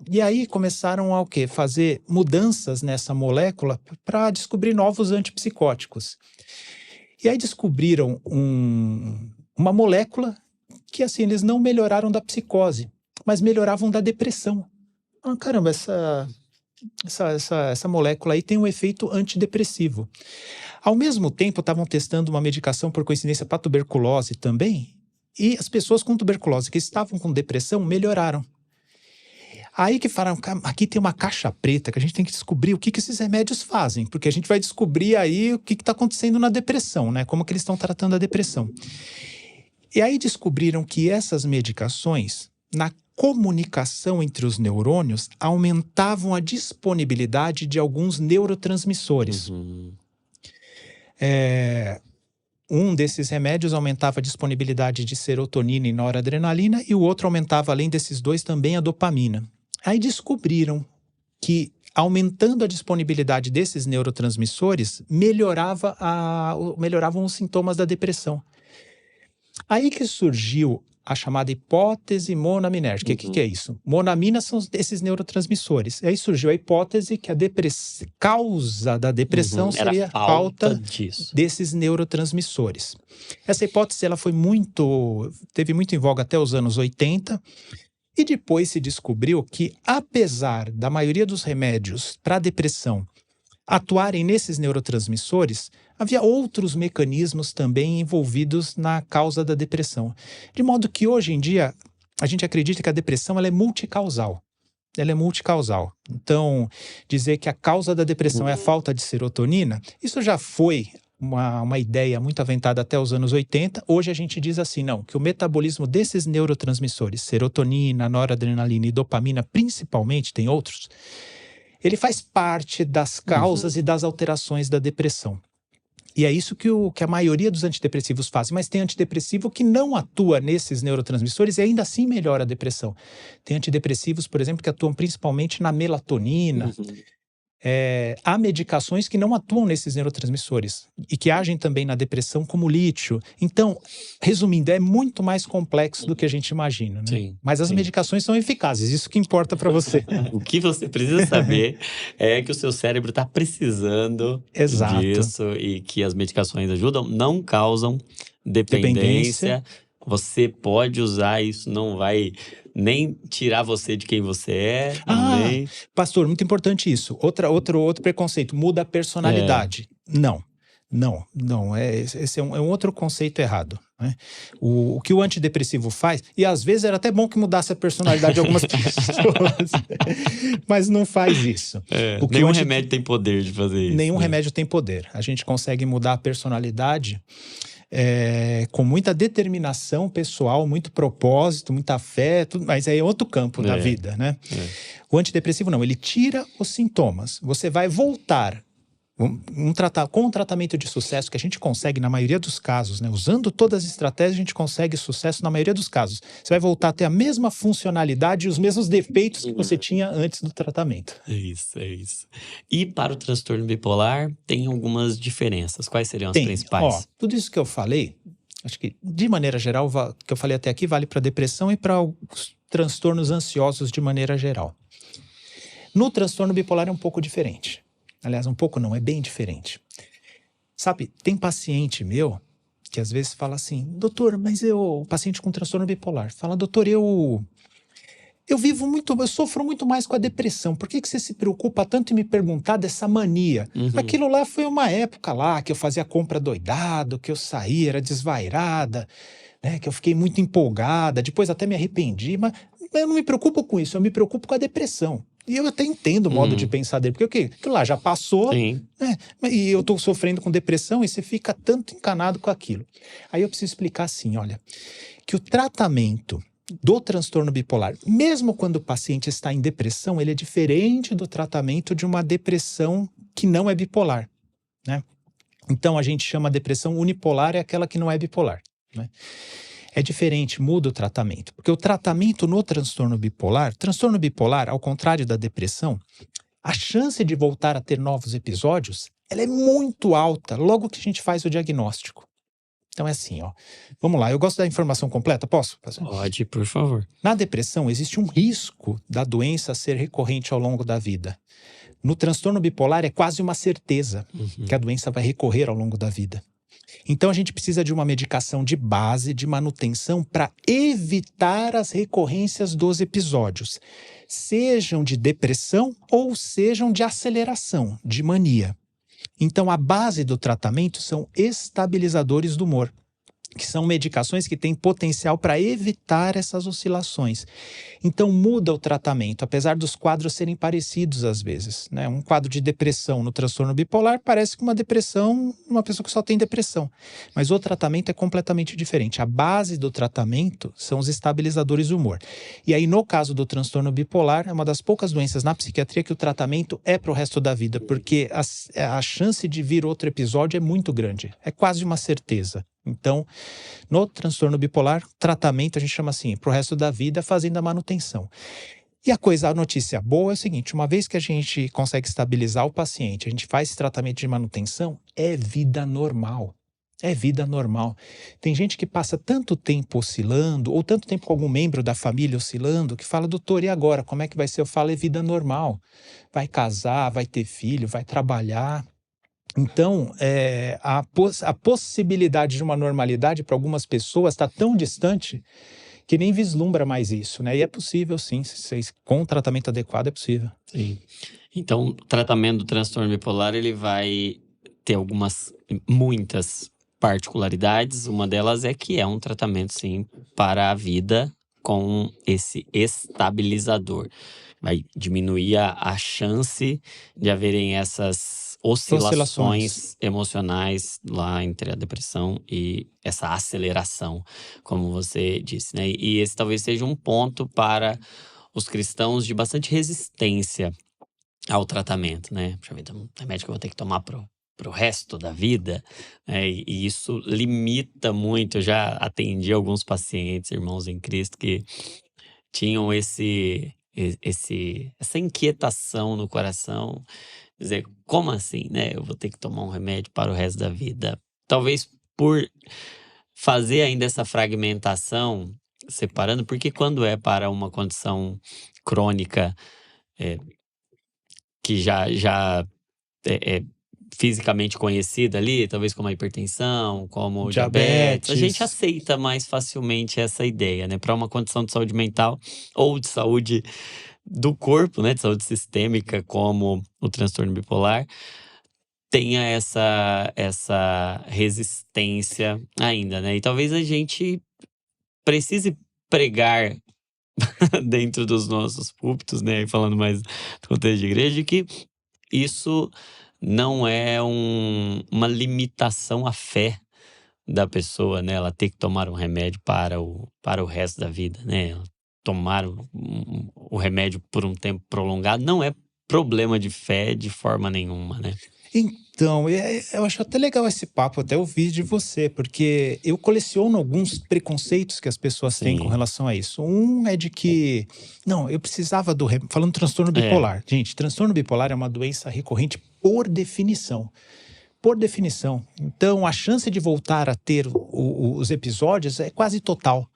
E aí começaram a fazer mudanças nessa molécula para descobrir novos antipsicóticos. E aí descobriram uma molécula que, assim, eles não melhoraram da psicose, mas melhoravam da depressão. Caramba, essa molécula aí tem um efeito antidepressivo. Ao mesmo tempo, estavam testando uma medicação, por coincidência, para tuberculose também, e as pessoas com tuberculose que estavam com depressão melhoraram. Aí que falaram, aqui tem uma caixa preta que a gente tem que descobrir o que esses remédios fazem, porque a gente vai descobrir aí o que está acontecendo na depressão, né? Como que eles estão tratando a depressão. E aí descobriram que essas medicações, na comunicação entre os neurônios, aumentavam a disponibilidade de alguns neurotransmissores. Um desses remédios aumentava a disponibilidade de serotonina e noradrenalina e o outro aumentava, além desses dois, também a dopamina. Aí descobriram que, aumentando a disponibilidade desses neurotransmissores, melhoravam os sintomas da depressão. Aí que surgiu a chamada hipótese monaminérgica. O que é isso? Monamina são esses neurotransmissores. Aí surgiu a hipótese que a causa da depressão seria a falta desses neurotransmissores. Essa hipótese ela teve muito em voga até os anos 80, e depois se descobriu que, apesar da maioria dos remédios para depressão atuarem nesses neurotransmissores, havia outros mecanismos também envolvidos na causa da depressão. De modo que, hoje em dia, a gente acredita que a depressão ela é multicausal. Ela é multicausal. Então, dizer que a causa da depressão é a falta de serotonina, isso já foi uma ideia muito aventada até os anos 80. Hoje a gente diz assim, não, que o metabolismo desses neurotransmissores, serotonina, noradrenalina e dopamina, principalmente, tem outros, ele faz parte das causas e das alterações da depressão. E é isso que a maioria dos antidepressivos fazem. Mas tem antidepressivo que não atua nesses neurotransmissores e ainda assim melhora a depressão. Tem antidepressivos, por exemplo, que atuam principalmente na melatonina. há medicações que não atuam nesses neurotransmissores e que agem também na depressão como lítio. Então, resumindo, é muito mais complexo do que a gente imagina, né? Sim, mas as sim. medicações são eficazes, isso que importa para você. O que você precisa saber é que o seu cérebro está precisando Exato. disso e que as medicações ajudam, não causam Dependência. dependência. Você pode usar isso, não vai nem tirar você de quem você é, nem… Pastor, muito importante isso. Outro preconceito, muda a personalidade. Não. Esse é um outro conceito errado, né? O que o antidepressivo faz, e às vezes era até bom que mudasse a personalidade de algumas pessoas, mas não faz isso. Nenhum remédio tem poder de fazer isso. Nenhum remédio tem poder. A gente consegue mudar a personalidade com muita determinação pessoal, muito propósito, muita fé, mas aí é outro campo da vida, né? O antidepressivo não, ele tira os sintomas. Você vai voltar com um tratamento de sucesso que a gente consegue na maioria dos casos, né? Usando todas as estratégias, a gente consegue sucesso na maioria dos casos. Você vai voltar a ter a mesma funcionalidade e os mesmos defeitos que você tinha antes do tratamento. É isso. E para o transtorno bipolar, tem algumas diferenças. Quais seriam as principais? Tudo isso que eu falei, acho que de maneira geral, o que eu falei até aqui vale para depressão e para os transtornos ansiosos de maneira geral. No transtorno bipolar é um pouco diferente. Aliás, um pouco não, é bem diferente. Sabe, tem paciente meu que às vezes fala assim, doutor, mas o paciente com transtorno bipolar, fala, doutor, eu sofro muito mais com a depressão, por que você se preocupa tanto em me perguntar dessa mania? Aquilo lá foi uma época lá que eu fazia compra doidado, que eu saía, era desvairada, né, que eu fiquei muito empolgada, depois até me arrependi, mas eu não me preocupo com isso, eu me preocupo com a depressão. E eu até entendo o modo de pensar dele, porque aquilo lá já passou, né? E eu estou sofrendo com depressão e você fica tanto encanado com aquilo. Aí eu preciso explicar assim, olha, que o tratamento do transtorno bipolar, mesmo quando o paciente está em depressão, ele é diferente do tratamento de uma depressão que não é bipolar, né? Então a gente chama a depressão unipolar, é aquela que não é bipolar, né? É diferente, muda o tratamento. Porque o tratamento no transtorno bipolar, ao contrário da depressão, a chance de voltar a ter novos episódios, ela é muito alta logo que a gente faz o diagnóstico. Então é assim, vamos lá, eu gosto da informação completa, posso? Pode, por favor. Na depressão existe um risco da doença ser recorrente ao longo da vida. No transtorno bipolar é quase uma certeza que a doença vai recorrer ao longo da vida. Então a gente precisa de uma medicação de base, de manutenção, para evitar as recorrências dos episódios, sejam de depressão ou sejam de aceleração, de mania. Então a base do tratamento são estabilizadores do humor, que são medicações que têm potencial para evitar essas oscilações. Então muda o tratamento, apesar dos quadros serem parecidos às vezes, né? Um quadro de depressão no transtorno bipolar parece que uma depressão, uma pessoa que só tem depressão. Mas o tratamento é completamente diferente. A base do tratamento são os estabilizadores do humor. E aí, no caso do transtorno bipolar, é uma das poucas doenças na psiquiatria que o tratamento é para o resto da vida, porque a chance de vir outro episódio é muito grande. É quase uma certeza. Então, no transtorno bipolar, tratamento a gente chama assim, pro resto da vida, fazendo a manutenção. E a notícia boa é o seguinte, uma vez que a gente consegue estabilizar o paciente, a gente faz esse tratamento de manutenção, é vida normal. É vida normal. Tem gente que passa tanto tempo oscilando, ou tanto tempo com algum membro da família oscilando, que fala, doutor, e agora? Como é que vai ser? Eu falo, é vida normal. Vai casar, vai ter filho, vai trabalhar. Então, a possibilidade de uma normalidade para algumas pessoas está tão distante que nem vislumbra mais isso, né? E é possível, sim, com o tratamento adequado é possível. Sim. Então, o tratamento do transtorno bipolar, ele vai ter muitas particularidades. Uma delas é que é um tratamento, sim, para a vida com esse estabilizador. Vai diminuir a chance de haverem essas oscilações emocionais lá entre a depressão e essa aceleração, como você disse, né? E esse talvez seja um ponto para os cristãos de bastante resistência ao tratamento, né? Puxa vida, um remédio que eu vou ter que tomar pro resto da vida, né? E isso limita muito. Eu já atendi alguns pacientes, irmãos em Cristo, que tinham essa inquietação no coração dizer, como assim, né? Eu vou ter que tomar um remédio para o resto da vida. Talvez por fazer ainda essa fragmentação, separando, porque quando é para uma condição crônica, que já é fisicamente conhecida ali, talvez como a hipertensão, como o diabetes, a gente Diabetes. aceita mais facilmente essa ideia, né? Para uma condição de saúde mental ou de saúde do corpo, né? De saúde sistêmica, como o transtorno bipolar, tenha essa resistência ainda, né? E talvez a gente precise pregar dentro dos nossos púlpitos, né? Falando mais do contexto de igreja, de que isso não é uma limitação à fé da pessoa, né? Ela ter que tomar um remédio para o resto da vida, né? Tomar o remédio por um tempo prolongado não é problema de fé de forma nenhuma, né? Então, eu acho até legal esse papo, até ouvir de você, porque eu coleciono alguns preconceitos que as pessoas têm com Sim. relação a isso. Um é de que, não, eu precisava falando transtorno É. bipolar. Gente, transtorno bipolar é uma doença recorrente por definição. Por definição. Então, a chance de voltar a ter os episódios é quase total.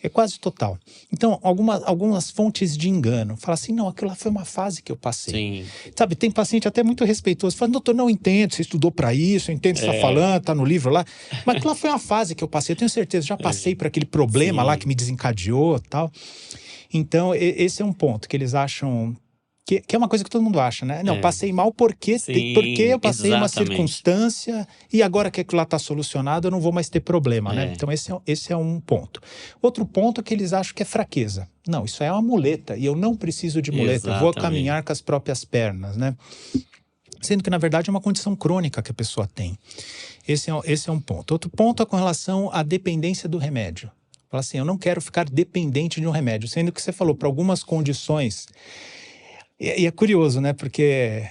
É quase total. Então, algumas fontes de engano. Fala assim, não, aquilo lá foi uma fase que eu passei. Sim. Sabe, tem paciente até muito respeitoso. Fala, doutor, não entendo, você estudou para isso, eu entendo o que você está falando, está no livro lá. Mas aquilo lá foi uma fase que eu passei, eu tenho certeza, já passei por aquele problema lá que me desencadeou e tal. Então, esse é um ponto que eles acham... Que é uma coisa que todo mundo acha, né? Não, passei mal porque eu passei uma circunstância e agora que aquilo lá está solucionado, eu não vou mais ter problema, né? Então, esse é um ponto. Outro ponto é que eles acham que é fraqueza. Não, isso é uma muleta e eu não preciso de muleta, eu vou caminhar com as próprias pernas, né? Sendo que, na verdade, é uma condição crônica que a pessoa tem. Esse é um ponto. Outro ponto é com relação à dependência do remédio. Fala assim, eu não quero ficar dependente de um remédio, sendo que você falou, para algumas condições... E é curioso, né? Porque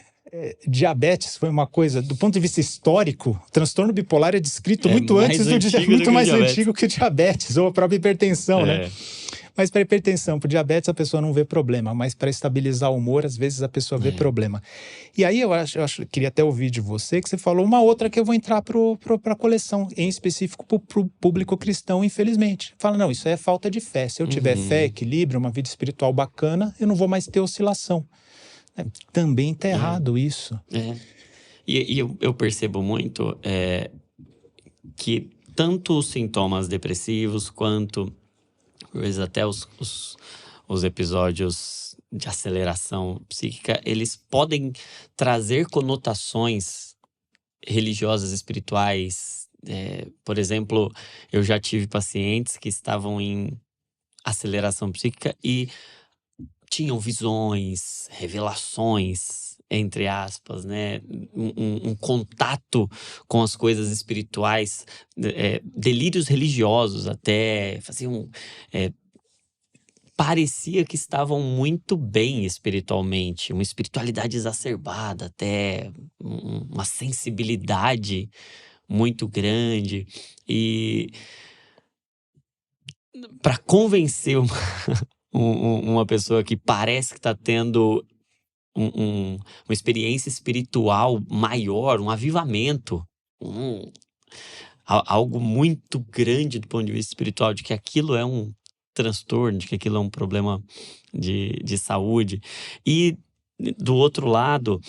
diabetes foi uma coisa, do ponto de vista histórico, o transtorno bipolar é descrito muito antes muito mais antigo que o diabetes, ou a própria hipertensão, né? Mas para hipertensão, para diabetes, a pessoa não vê problema, mas para estabilizar o humor, às vezes a pessoa vê problema. E aí eu queria até ouvir de você, que você falou uma outra que eu vou entrar para a coleção, em específico para o público cristão, infelizmente. Fala, não, isso é falta de fé. Se eu tiver fé, equilíbrio, uma vida espiritual bacana, eu não vou mais ter oscilação. Também está errado isso. E eu percebo muito que tanto os sintomas depressivos quanto até os episódios de aceleração psíquica, eles podem trazer conotações religiosas, espirituais. Por exemplo, eu já tive pacientes que estavam em aceleração psíquica e tinham visões, revelações, entre aspas, né? Um contato com as coisas espirituais, delírios religiosos até, faziam... parecia que estavam muito bem espiritualmente, uma espiritualidade exacerbada até, uma sensibilidade muito grande. E para convencer uma pessoa que parece que está tendo uma experiência espiritual maior, um avivamento, algo muito grande do ponto de vista espiritual, de que aquilo é um transtorno, de que aquilo é um problema de saúde. E, do outro lado,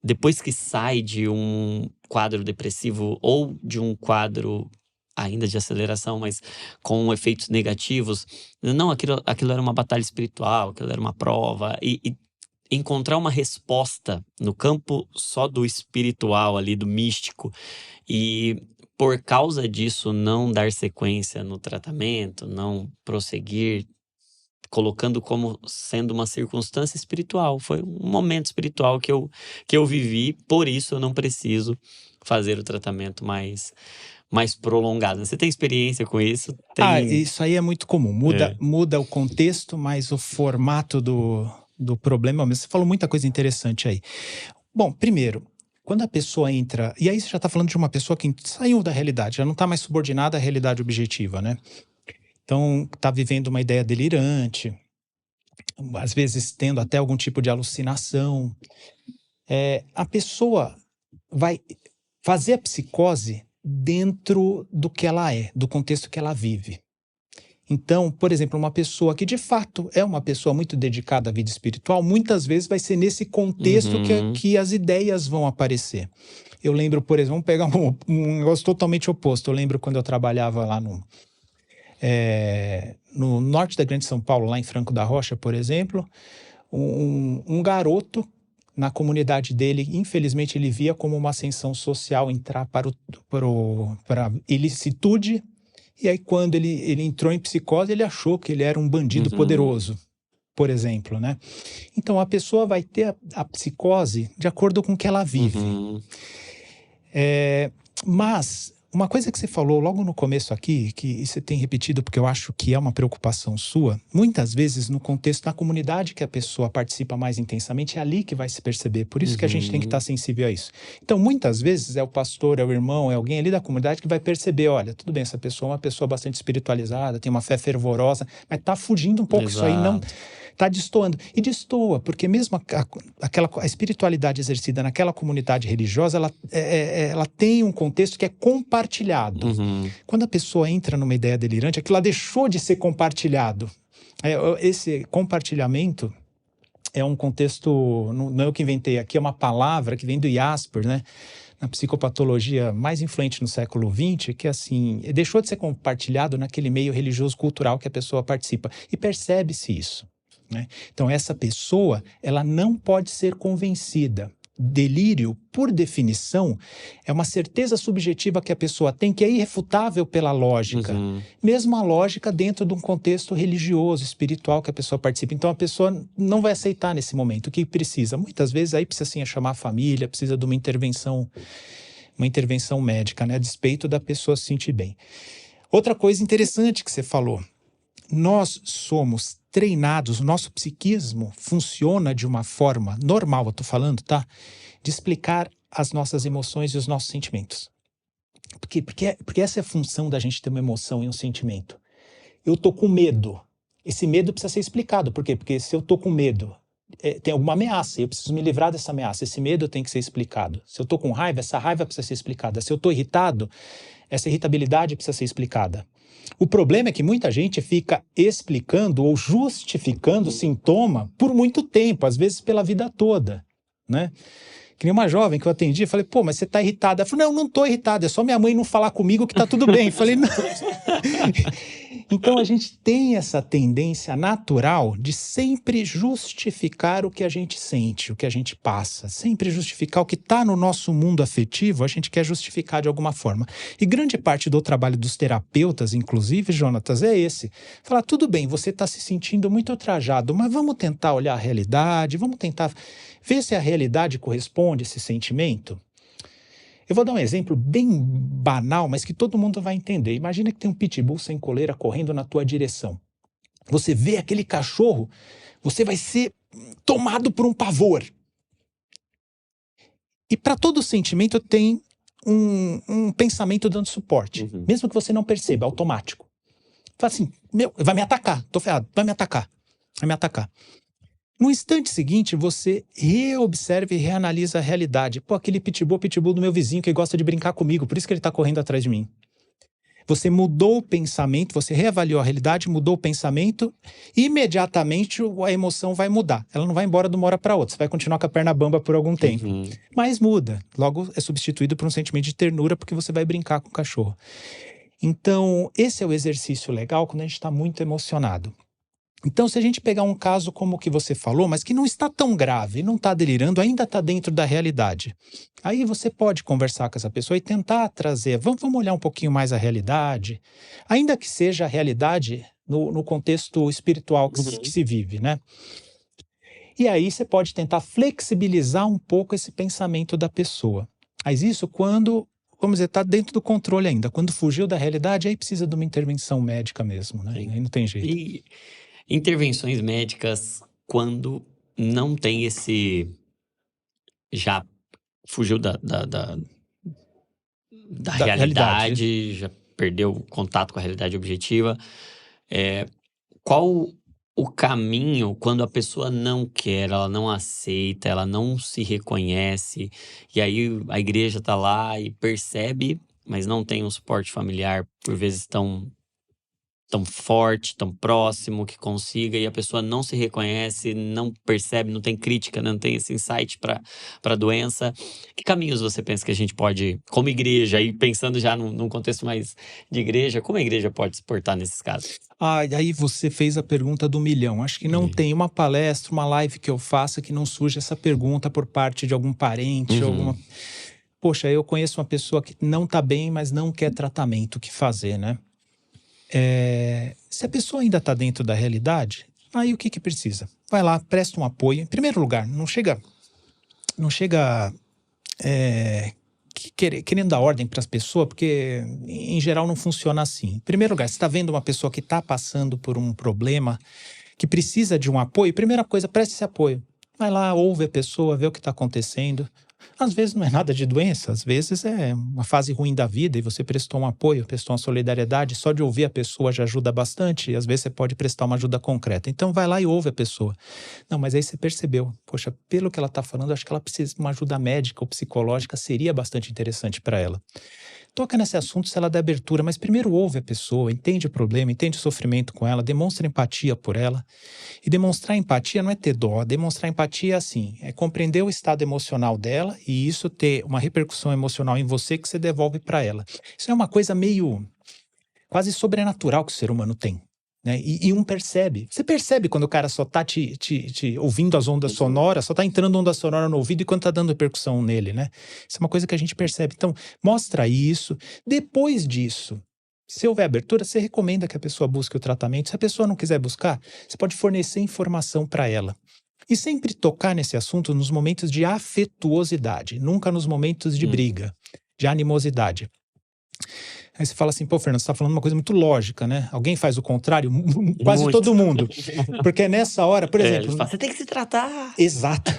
depois que sai de um quadro depressivo ou de um quadro ainda de aceleração, mas com efeitos negativos, não, aquilo era uma batalha espiritual, aquilo era uma prova, e encontrar uma resposta no campo só do espiritual ali, do místico, e por causa disso não dar sequência no tratamento, não prosseguir, colocando como sendo uma circunstância espiritual. Foi um momento espiritual que eu vivi, por isso eu não preciso fazer o tratamento mais prolongado. Você tem experiência com isso? Isso aí é muito comum. Muda o contexto, mas o formato do problema mesmo. Você falou muita coisa interessante aí. Bom, primeiro, quando a pessoa entra... E aí você já está falando de uma pessoa que saiu da realidade, já não está mais subordinada à realidade objetiva, né? Então, está vivendo uma ideia delirante, às vezes tendo até algum tipo de alucinação. A pessoa vai fazer a psicose dentro do que ela é, do contexto que ela vive. Então, por exemplo, uma pessoa que de fato é uma pessoa muito dedicada à vida espiritual, muitas vezes vai ser nesse contexto que as ideias vão aparecer. Eu lembro, por exemplo, vamos pegar um negócio totalmente oposto. Eu lembro quando eu trabalhava lá no norte da Grande São Paulo, lá em Franco da Rocha, por exemplo, um garoto na comunidade dele, infelizmente, ele via como uma ascensão social entrar para a ilicitude. E aí, quando ele entrou em psicose, ele achou que ele era um bandido poderoso, por exemplo, né? Então, a pessoa vai ter a psicose de acordo com o que ela vive. Mas, uma coisa que você falou logo no começo aqui, que você tem repetido porque eu acho que é uma preocupação sua, muitas vezes no contexto da comunidade que a pessoa participa mais intensamente, é ali que vai se perceber. Por isso que a gente tem que estar sensível a isso. Então, muitas vezes é o pastor, é o irmão, é alguém ali da comunidade que vai perceber, olha, tudo bem, essa pessoa é uma pessoa bastante espiritualizada, tem uma fé fervorosa, mas está fugindo um pouco. Exato. Isso aí não... Está destoando. E destoa, porque mesmo a espiritualidade exercida naquela comunidade religiosa, ela tem um contexto que é compartilhado. Quando a pessoa entra numa ideia delirante, aquilo lá deixou de ser compartilhado. Esse compartilhamento é um contexto, não é eu que inventei aqui, é uma palavra que vem do Jasper, né? Na psicopatologia mais influente no século XX, que assim, deixou de ser compartilhado naquele meio religioso cultural que a pessoa participa. E percebe-se isso. Né? Então, essa pessoa, ela não pode ser convencida. Delírio, por definição, é uma certeza subjetiva que a pessoa tem, que é irrefutável pela lógica. Mesmo a lógica dentro de um contexto religioso, espiritual que a pessoa participa. Então, a pessoa não vai aceitar nesse momento. O que precisa? Muitas vezes, aí precisa sim chamar a família, precisa de uma intervenção médica, né? A despeito da pessoa se sentir bem. Outra coisa interessante que você falou. Nós somos treinados, o nosso psiquismo funciona de uma forma normal, eu estou falando, tá? De explicar as nossas emoções e os nossos sentimentos. Porque essa é a função da gente ter uma emoção e um sentimento. Eu estou com medo. Esse medo precisa ser explicado. Por quê? Porque se eu estou com medo, tem alguma ameaça, eu preciso me livrar dessa ameaça. Esse medo tem que ser explicado. Se eu estou com raiva, essa raiva precisa ser explicada. Se eu estou irritado, essa irritabilidade precisa ser explicada. O problema é que muita gente fica explicando ou justificando o sintoma por muito tempo, às vezes pela vida toda, né? Que nem uma jovem que eu atendi, falei, pô, mas você tá irritada? Ela falou, não tô irritada, é só minha mãe não falar comigo que tá tudo bem. Falei, não. Então, a gente tem essa tendência natural de sempre justificar o que a gente sente, o que a gente passa. Sempre justificar o que está no nosso mundo afetivo, a gente quer justificar de alguma forma. E grande parte do trabalho dos terapeutas, inclusive, Jonatas, é esse. Falar, tudo bem, você está se sentindo muito ultrajado, mas vamos tentar olhar a realidade, vamos tentar ver se a realidade corresponde a esse sentimento. Eu vou dar um exemplo bem banal, mas que todo mundo vai entender. Imagina que tem um pitbull sem coleira correndo na tua direção. Você vê aquele cachorro, você vai ser tomado por um pavor. E para todo sentimento tem um pensamento dando suporte. Mesmo que você não perceba, automático. Fala assim, vai me atacar, tô ferrado, vai me atacar. No instante seguinte, você reobserva e reanalisa a realidade. Pô, aquele pitbull do meu vizinho que gosta de brincar comigo, por isso que ele está correndo atrás de mim. Você mudou o pensamento, você reavaliou a realidade, mudou o pensamento, e imediatamente a emoção vai mudar. Ela não vai embora de uma hora para outra, você vai continuar com a perna bamba por algum tempo. Mas muda, logo é substituído por um sentimento de ternura porque você vai brincar com o cachorro. Então, esse é o exercício legal quando a gente está muito emocionado. Então, se a gente pegar um caso como o que você falou, mas que não está tão grave, não está delirando, ainda está dentro da realidade, aí você pode conversar com essa pessoa e tentar trazer, vamos olhar um pouquinho mais a realidade, ainda que seja a realidade no contexto espiritual que se vive, né? E aí você pode tentar flexibilizar um pouco esse pensamento da pessoa. Mas isso quando, vamos dizer, está dentro do controle ainda. Quando fugiu da realidade, aí precisa de uma intervenção médica mesmo, né? Aí não tem jeito. E intervenções médicas quando não tem esse... Já fugiu da realidade, já perdeu o contato com a realidade objetiva. Qual o caminho, quando a pessoa não quer, ela não aceita, ela não se reconhece, e aí a igreja tá lá e percebe, mas não tem um suporte familiar, por vezes tão forte, tão próximo, que consiga, e a pessoa não se reconhece, não percebe, não tem crítica, não tem esse insight para a doença. Que caminhos você pensa que a gente pode, como igreja, aí pensando já num contexto mais de igreja, como a igreja pode se portar nesses casos? E aí você fez a pergunta do milhão. Acho que não tem uma palestra, uma live que eu faça que não surja essa pergunta por parte de algum parente, alguma... Poxa, eu conheço uma pessoa que não está bem, mas não quer tratamento, o que fazer, né? Se a pessoa ainda está dentro da realidade, aí o que precisa? Vai lá, presta um apoio. Em primeiro lugar, não chega querendo dar ordem para as pessoas, porque em geral não funciona assim. Em primeiro lugar, você está vendo uma pessoa que está passando por um problema, que precisa de um apoio, primeira coisa, preste esse apoio. Vai lá, ouve a pessoa, vê o que está acontecendo. Às vezes não é nada de doença, às vezes é uma fase ruim da vida e você prestou um apoio, prestou uma solidariedade. Só de ouvir a pessoa já ajuda bastante e às vezes você pode prestar uma ajuda concreta. Então vai lá e ouve a pessoa. Não, mas aí você percebeu, poxa, pelo que ela está falando, acho que ela precisa de uma ajuda médica ou psicológica, seria bastante interessante para ela. Toca nesse assunto se ela der abertura, mas primeiro ouve a pessoa, entende o problema, entende o sofrimento com ela, demonstra empatia por ela. E demonstrar empatia não é ter dó, demonstrar empatia é assim, é compreender o estado emocional dela e isso ter uma repercussão emocional em você que você devolve para ela. Isso é uma coisa meio quase sobrenatural que o ser humano tem. Né? E um percebe. Você percebe quando o cara só tá te ouvindo as ondas sonoras, só tá entrando onda sonora no ouvido e quando tá dando repercussão nele, né? Isso é uma coisa que a gente percebe. Então, mostra isso. Depois disso, se houver abertura, você recomenda que a pessoa busque o tratamento. Se a pessoa não quiser buscar, você pode fornecer informação para ela. E sempre tocar nesse assunto nos momentos de afetuosidade, nunca nos momentos de briga, de animosidade. Aí você fala assim, pô, Fernando, você tá falando uma coisa muito lógica, né? Alguém faz o contrário? Quase Muito. todo mundo. Porque nessa hora, por exemplo... Você tem que se tratar. Exato.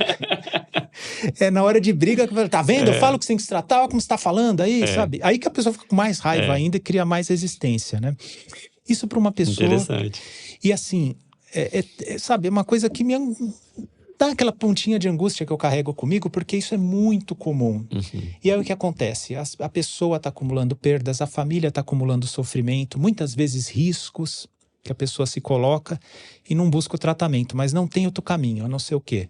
Na hora de briga, tá vendo? Eu falo que você tem que se tratar, olha como você tá falando aí, sabe? Aí que a pessoa fica com mais raiva ainda e cria mais resistência, né? Isso para uma pessoa... Interessante. E assim, sabe, é uma coisa que me... dá aquela pontinha de angústia que eu carrego comigo, porque isso é muito comum. E aí o que acontece? A pessoa está acumulando perdas, a família está acumulando sofrimento, muitas vezes riscos que a pessoa se coloca e não busca o tratamento, mas não tem outro caminho, a não ser o quê?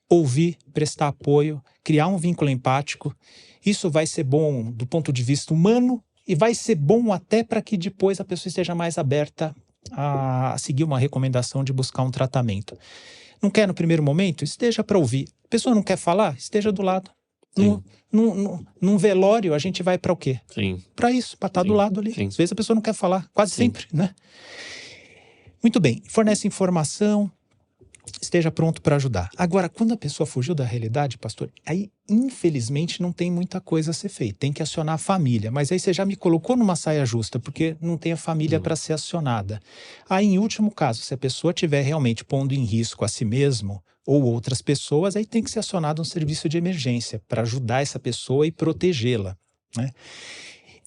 Ouvir, prestar apoio, criar um vínculo empático. Isso vai ser bom do ponto de vista humano e vai ser bom até para que depois a pessoa esteja mais aberta a seguir uma recomendação de buscar um tratamento. Não quer no primeiro momento? Esteja para ouvir. A pessoa não quer falar? Esteja do lado. Num velório, a gente vai para o quê? Para isso, para estar do lado ali. Às vezes a pessoa não quer falar, quase sempre, né? Muito bem, fornece informação, esteja pronto para ajudar. Agora, quando a pessoa fugiu da realidade, pastor, aí infelizmente não tem muita coisa a ser feita. Tem que acionar a família, mas aí você já me colocou numa saia justa, porque não tem a família para ser acionada. Aí, em último caso, se a pessoa estiver realmente pondo em risco a si mesmo ou outras pessoas, aí tem que ser acionado um serviço de emergência para ajudar essa pessoa e protegê-la, né?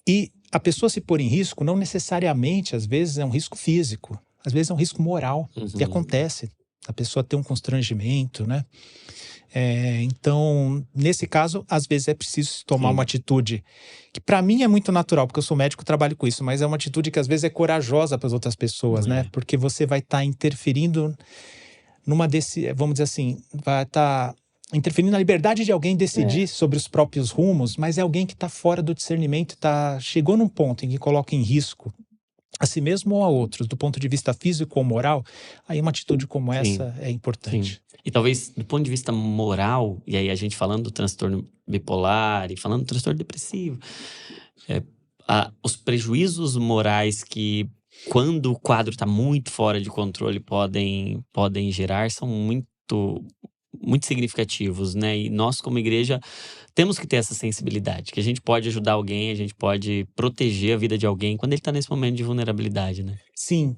E a pessoa se pôr em risco não necessariamente, às vezes, é um risco físico. Às vezes é um risco moral, que acontece. A pessoa tem um constrangimento, né? Então, nesse caso, às vezes é preciso tomar uma atitude que para mim é muito natural, porque eu sou médico e trabalho com isso, mas é uma atitude que às vezes é corajosa para as outras pessoas, né? Porque você vai estar interferindo vamos dizer assim, vai estar interferindo na liberdade de alguém decidir sobre os próprios rumos, mas é alguém que está fora do discernimento, chegou num ponto em que coloca em risco a si mesmo ou a outros, do ponto de vista físico ou moral, aí uma atitude como essa é importante. E talvez, do ponto de vista moral, e aí a gente falando do transtorno bipolar e falando do transtorno depressivo, os prejuízos morais que, quando o quadro está muito fora de controle, podem gerar, são muito significativos, né? E nós, como igreja, temos que ter essa sensibilidade, que a gente pode ajudar alguém, a gente pode proteger a vida de alguém quando ele está nesse momento de vulnerabilidade, né? Sim.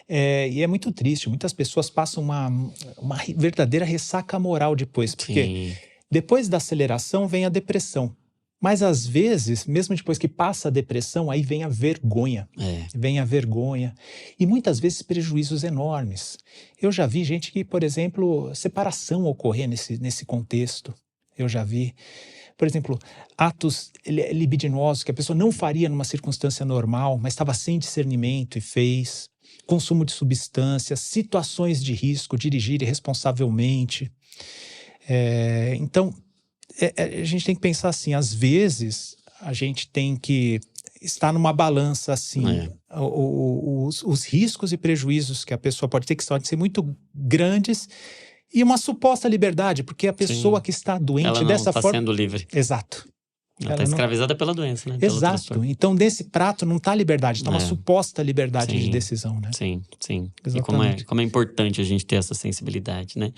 E é muito triste, muitas pessoas passam uma verdadeira ressaca moral depois, porque depois da aceleração vem a depressão. Mas às vezes, mesmo depois que passa a depressão, aí vem a vergonha. Vem a vergonha. E muitas vezes prejuízos enormes. Eu já vi gente que, por exemplo, separação ocorrer nesse contexto. Eu já vi, por exemplo, atos libidinosos que a pessoa não faria numa circunstância normal, mas estava sem discernimento e fez. Consumo de substâncias, situações de risco, dirigir irresponsavelmente. Então, a gente tem que pensar assim, às vezes a gente tem que estar numa balança assim, os riscos e prejuízos que a pessoa pode ter, que podem ser muito grandes, e uma suposta liberdade, porque a pessoa que está doente dessa forma... Ela não está sendo livre. Exato. Ela está escravizada pela doença, né? Exato. Então, nesse prato não está liberdade, está uma suposta liberdade de decisão, né? Sim. Exatamente. E como é importante a gente ter essa sensibilidade, né?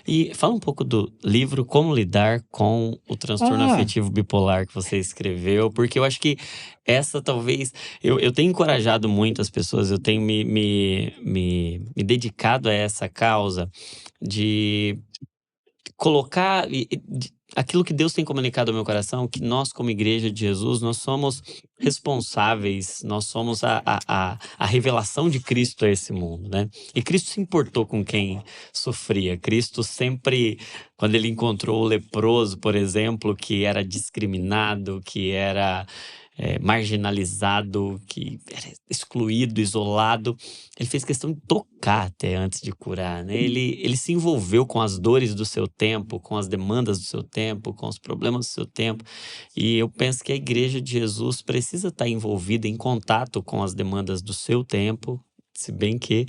E fala um pouco do livro Como Lidar com o Transtorno Afetivo Bipolar que você escreveu, porque eu acho que essa talvez... Eu tenho encorajado muito as pessoas, eu tenho me dedicado a essa causa de colocar... aquilo que Deus tem comunicado ao meu coração, que nós, como Igreja de Jesus, nós somos responsáveis, nós somos a revelação de Cristo a esse mundo, né? E Cristo se importou com quem sofria. Cristo sempre, quando ele encontrou o leproso, por exemplo, que era discriminado, que era marginalizado, que era excluído, isolado, ele fez questão de tocar até antes de curar, né? Ele se envolveu com as dores do seu tempo, com as demandas do seu tempo, com os problemas do seu tempo. E eu penso que a Igreja de Jesus precisa estar envolvida em contato com as demandas do seu tempo, se bem que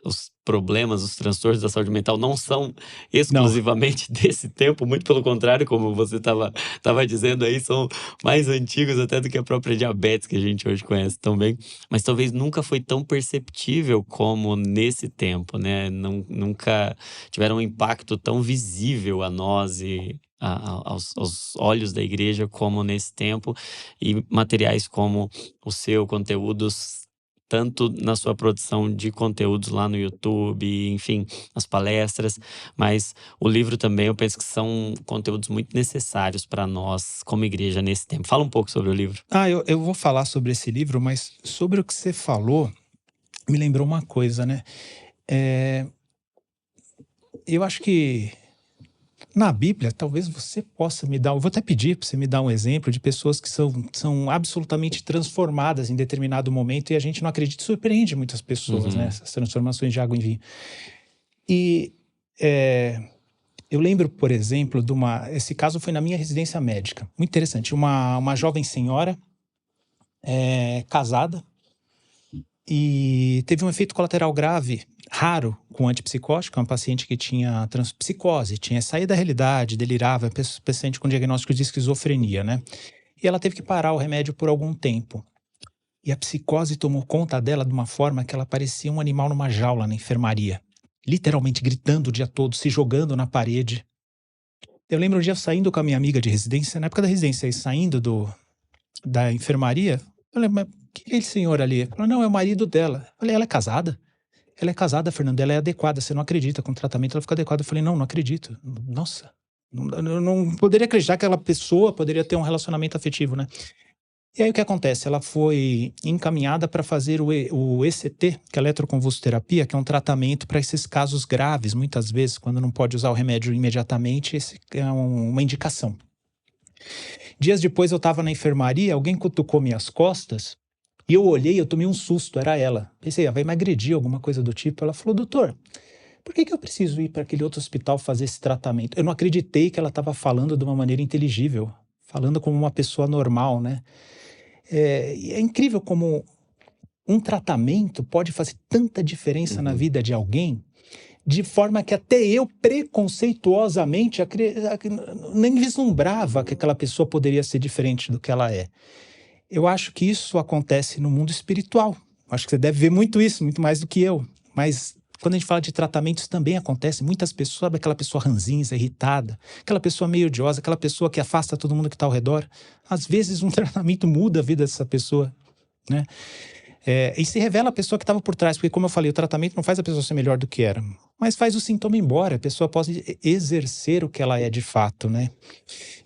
os problemas, os transtornos da saúde mental não são exclusivamente desse tempo, muito pelo contrário, como você estava dizendo aí, são mais antigos até do que a própria diabetes que a gente hoje conhece tão bem, mas talvez nunca foi tão perceptível como nesse tempo, né? Nunca tiveram um impacto tão visível a nós e aos olhos da igreja como nesse tempo, e materiais como o seu, conteúdos tanto na sua produção de conteúdos lá no YouTube, enfim, as palestras, mas o livro também eu penso que são conteúdos muito necessários para nós como igreja nesse tempo. Fala um pouco sobre o livro. Eu vou falar sobre esse livro, mas sobre o que você falou, me lembrou uma coisa, né? Eu acho que na Bíblia, talvez você possa me dar... Eu vou até pedir para você me dar um exemplo de pessoas que são absolutamente transformadas em determinado momento e a gente não acredita, surpreende muitas pessoas, né? Essas transformações de água em vinho. E eu lembro, por exemplo, esse caso foi na minha residência médica. Muito interessante. Uma jovem senhora casada e teve um efeito colateral grave, raro, com antipsicótico, uma paciente que tinha psicose, tinha saído da realidade, delirava, paciente com diagnóstico de esquizofrenia, né? E ela teve que parar o remédio por algum tempo. E a psicose tomou conta dela de uma forma que ela parecia um animal numa jaula na enfermaria. Literalmente gritando o dia todo, se jogando na parede. Eu lembro um dia saindo com a minha amiga de residência, na época da residência, saindo da enfermaria, eu falei, mas quem é esse senhor ali? Ela falou, não, é o marido dela. Eu falei, ela é casada? Ela é casada, Fernanda, ela é adequada, você não acredita, com o tratamento ela fica adequada. Eu falei, não acredito. Nossa, eu não poderia acreditar que aquela pessoa poderia ter um relacionamento afetivo, né? E aí o que acontece? Ela foi encaminhada para fazer o ECT, que é a eletroconvulsoterapia, que é um tratamento para esses casos graves, muitas vezes, quando não pode usar o remédio imediatamente, esse é uma indicação. Dias depois eu estava na enfermaria, alguém cutucou minhas costas, e eu olhei, eu tomei um susto, era ela. Pensei, vai me agredir, alguma coisa do tipo. Ela falou, doutor, por que eu preciso ir para aquele outro hospital fazer esse tratamento? Eu não acreditei que ela estava falando de uma maneira inteligível, falando como uma pessoa normal, né? É incrível como um tratamento pode fazer tanta diferença na vida de alguém, de forma que até eu, preconceituosamente, nem vislumbrava que aquela pessoa poderia ser diferente do que ela é. Eu acho que isso acontece no mundo espiritual. Acho que você deve ver muito isso, muito mais do que eu. Mas quando a gente fala de tratamento, isso também acontece. Muitas pessoas, sabe aquela pessoa ranzinza, irritada, aquela pessoa meio odiosa, aquela pessoa que afasta todo mundo que está ao redor. Às vezes um tratamento muda a vida dessa pessoa, né? E se revela a pessoa que estava por trás, porque como eu falei, o tratamento não faz a pessoa ser melhor do que era, mas faz o sintoma ir embora, a pessoa pode exercer o que ela é de fato, né?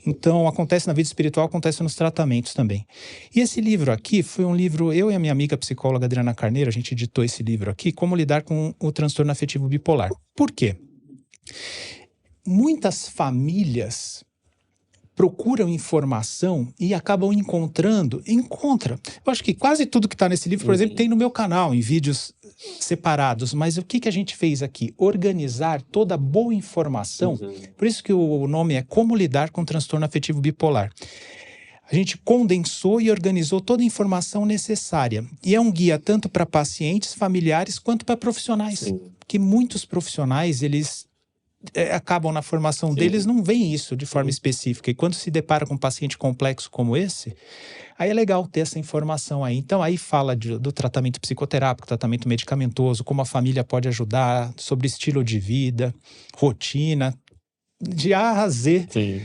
Então, acontece na vida espiritual, acontece nos tratamentos também. E esse livro aqui foi um livro, eu e a minha amiga psicóloga Adriana Carneiro, a gente editou esse livro aqui, Como Lidar com o Transtorno Afetivo Bipolar. Por quê? Muitas famílias procuram informação e acabam encontra. Eu acho que quase tudo que está nesse livro, por exemplo, tem no meu canal, em vídeos separados. Mas o que a gente fez aqui? Organizar toda a boa informação. Por isso que o nome é Como Lidar com o Transtorno Afetivo Bipolar. A gente condensou e organizou toda a informação necessária. E é um guia tanto para pacientes, familiares, quanto para profissionais. Sim. Que muitos profissionais, eles acabam na formação deles, não veem isso de forma específica. E quando se depara com um paciente complexo como esse, aí é legal ter essa informação aí. Então, aí fala do tratamento psicoterápico, tratamento medicamentoso, como a família pode ajudar, sobre estilo de vida, rotina, de A a Z. Sim.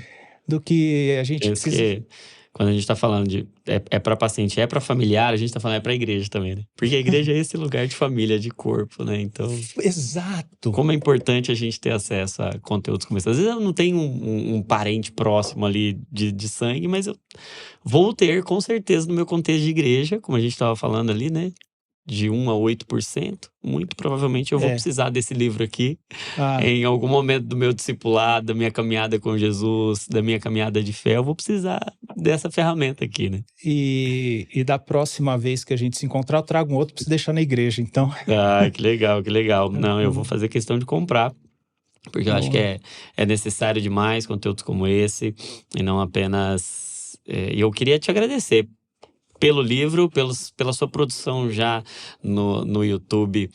Do que a gente precisa... Quando a gente está falando de é para paciente, é para familiar, a gente está falando é para a igreja também, né? Porque a igreja é esse lugar de família, de corpo, né? Então, exato. Como é importante a gente ter acesso a conteúdos como esse. Às vezes eu não tenho um parente próximo ali de sangue, mas eu vou ter com certeza no meu contexto de igreja, como a gente estava falando ali, né? De 1 a 8%, muito provavelmente eu vou precisar desse livro aqui em algum momento do meu discipulado, da minha caminhada com Jesus, da minha caminhada de fé, eu vou precisar dessa ferramenta aqui, né? E da próxima vez que a gente se encontrar, eu trago um outro para você deixar na igreja, então. Que legal, que legal. Não, eu vou fazer questão de comprar, porque eu acho que é necessário demais conteúdos como esse, e não apenas... E eu queria te agradecer pelo livro, pela sua produção já no YouTube,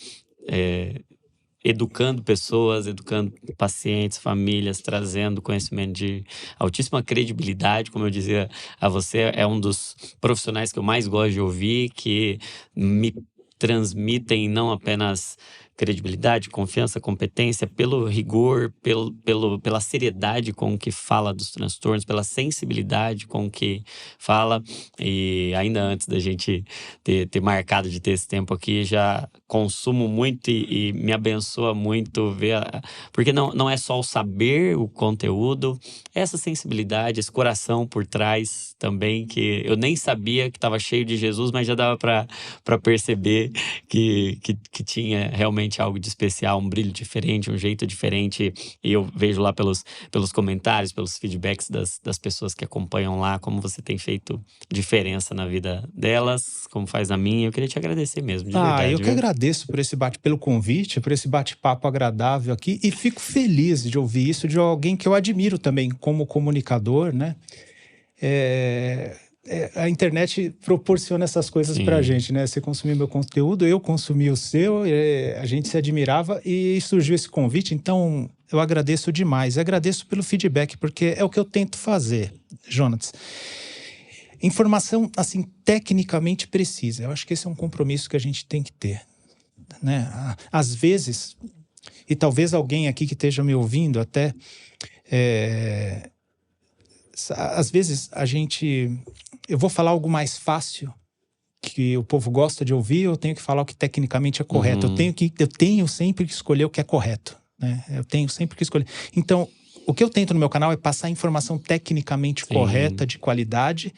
educando pessoas, educando pacientes, famílias, trazendo conhecimento de altíssima credibilidade. Como eu dizia a você, é um dos profissionais que eu mais gosto de ouvir, que me transmitem não apenas credibilidade, confiança, competência, pelo rigor, pela seriedade com que fala dos transtornos, pela sensibilidade com que fala. E ainda antes da gente ter marcado de ter esse tempo aqui, já consumo muito e me abençoa muito ver, porque não é só o saber, o conteúdo, essa sensibilidade, esse coração por trás também, que eu nem sabia que estava cheio de Jesus, mas já dava para perceber que tinha realmente algo de especial, um brilho diferente, um jeito diferente. E eu vejo lá pelos comentários, pelos feedbacks das pessoas que acompanham lá, como você tem feito diferença na vida delas, como faz na minha. Eu queria te agradecer mesmo, de verdade. Eu que agradeço pelo convite, por esse bate-papo agradável aqui, e fico feliz de ouvir isso de alguém que eu admiro também como comunicador, né? A internet proporciona essas coisas pra gente, né? Você consumiu meu conteúdo, eu consumi o seu, a gente se admirava e surgiu esse convite, então eu agradeço demais. Agradeço pelo feedback, porque é o que eu tento fazer, Jonas. Informação, assim, tecnicamente precisa. Eu acho que esse é um compromisso que a gente tem que ter, né? Às vezes, e talvez alguém aqui que esteja me ouvindo até... Às vezes eu vou falar algo mais fácil que o povo gosta de ouvir, eu tenho que falar o que tecnicamente é correto. Eu tenho sempre que escolher o que é correto, né? Eu tenho sempre que escolher. Então, o que eu tento no meu canal é passar informação tecnicamente correta, de qualidade,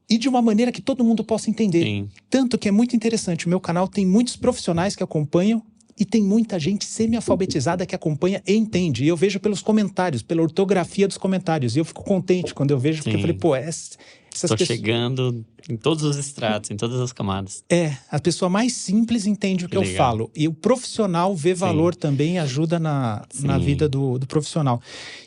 e de uma maneira que todo mundo possa entender. Tanto que é muito interessante, o meu canal tem muitos profissionais que acompanham e tem muita gente semi-alfabetizada que acompanha e entende. E eu vejo pelos comentários, pela ortografia dos comentários. E eu fico contente quando eu vejo, porque eu falei, essas pessoas... chegando em todos os estratos, em todas as camadas. A pessoa mais simples entende o que eu falo. E o profissional vê valor também e ajuda na vida do profissional.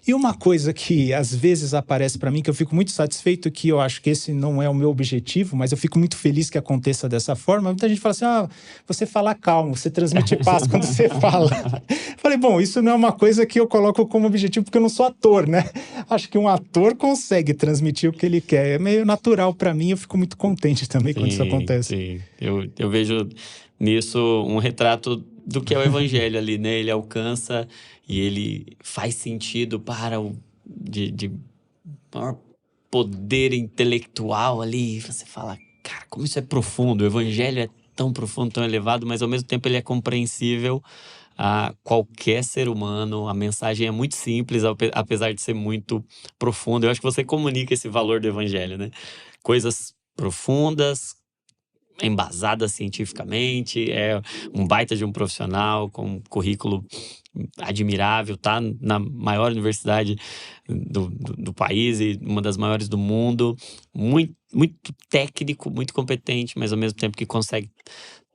E uma coisa que às vezes aparece para mim, que eu fico muito satisfeito, que eu acho que esse não é o meu objetivo, mas eu fico muito feliz que aconteça dessa forma. Muita gente fala assim, você fala calmo, você transmite paz quando você fala. Falei, bom, isso não é uma coisa que eu coloco como objetivo, porque eu não sou ator, né? Acho que um ator consegue transmitir o que ele quer. É meio natural para mim, eu fico muito contente também quando isso acontece. Sim, eu vejo nisso um retrato do que é o evangelho ali, né? Ele alcança e ele faz sentido para de maior poder intelectual ali. Você fala, cara, como isso é profundo, o evangelho é tão profundo, tão elevado, mas ao mesmo tempo ele é compreensível a qualquer ser humano. A mensagem é muito simples, apesar de ser muito profunda. Eu acho que você comunica esse valor do evangelho, né? Coisas profundas, embasadas cientificamente, é um baita de um profissional com um currículo admirável, tá na maior universidade do país e uma das maiores do mundo, muito, muito técnico, muito competente, mas ao mesmo tempo que consegue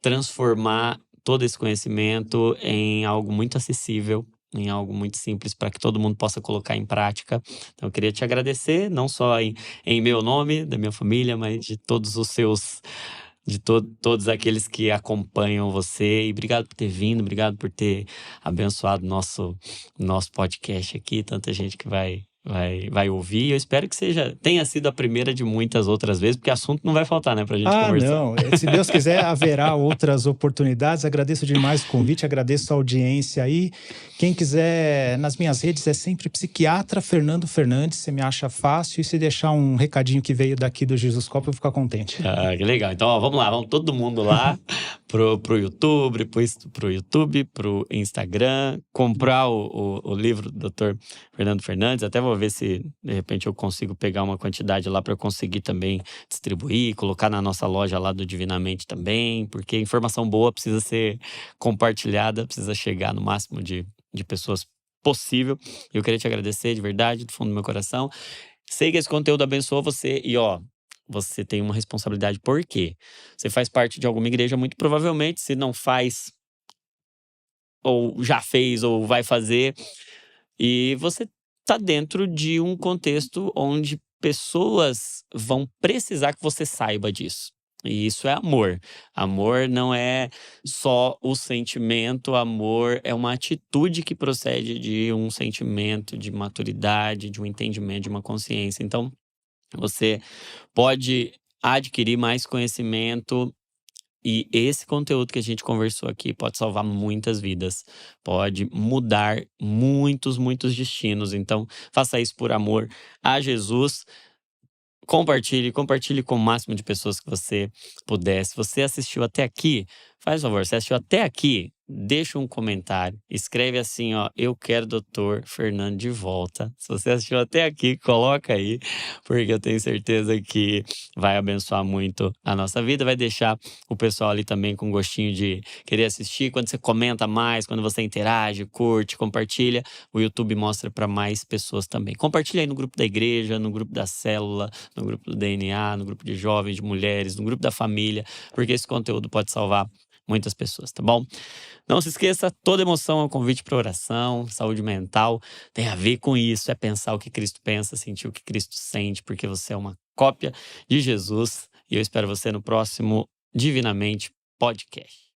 transformar todo esse conhecimento em algo muito acessível, em algo muito simples para que todo mundo possa colocar em prática. Então eu queria te agradecer, não só em meu nome, da minha família, mas de todos os seus, todos aqueles que acompanham você. E obrigado por ter vindo, obrigado por ter abençoado nosso podcast aqui, tanta gente que vai ouvir. Eu espero que tenha sido a primeira de muitas outras vezes, porque assunto não vai faltar, né, pra gente conversar. Não. Se Deus quiser, haverá outras oportunidades. Agradeço demais o convite, agradeço a audiência aí. Quem quiser, nas minhas redes, é sempre Psiquiatra Fernando Fernandes. Você me acha fácil. E se deixar um recadinho que veio daqui do Jesus Cop, eu vou ficar contente. Que legal. Então, ó, vamos lá, vamos todo mundo lá pro YouTube, pro Instagram, comprar o livro do Dr. Fernando Fernandes. Até vou ver se, de repente, eu consigo pegar uma quantidade lá para eu conseguir também distribuir, colocar na nossa loja lá do Divinamente também, porque informação boa precisa ser compartilhada, precisa chegar no máximo de pessoas possível. Eu queria te agradecer de verdade, do fundo do meu coração. Sei que esse conteúdo abençoou você e, ó, você tem uma responsabilidade. Por quê? Você faz parte de alguma igreja, muito provavelmente, se não faz, ou já fez, ou vai fazer, e você tá dentro de um contexto onde pessoas vão precisar que você saiba disso. E isso é amor. Amor não é só o sentimento, amor é uma atitude que procede de um sentimento, de maturidade, de um entendimento, de uma consciência. Então, você pode adquirir mais conhecimento e esse conteúdo que a gente conversou aqui pode salvar muitas vidas, pode mudar muitos, muitos destinos. Então, faça isso por amor a Jesus. Compartilhe com o máximo de pessoas que você puder. Se você assistiu até aqui, faz favor, se assistiu até aqui, deixa um comentário, escreve assim, ó, eu quero Dr. Fernando de volta. Se você assistiu até aqui, coloca aí, porque eu tenho certeza que vai abençoar muito a nossa vida, vai deixar o pessoal ali também com gostinho de querer assistir. Quando você comenta mais, quando você interage, curte, compartilha, o YouTube mostra para mais pessoas também. Compartilha aí no grupo da igreja, no grupo da célula, no grupo do DNA, no grupo de jovens, de mulheres, no grupo da família, porque esse conteúdo pode salvar muitas pessoas, tá bom? Não se esqueça, toda emoção é um convite para oração. Saúde mental tem a ver com isso, é pensar o que Cristo pensa, sentir o que Cristo sente, porque você é uma cópia de Jesus. E eu espero você no próximo Divinamente Podcast.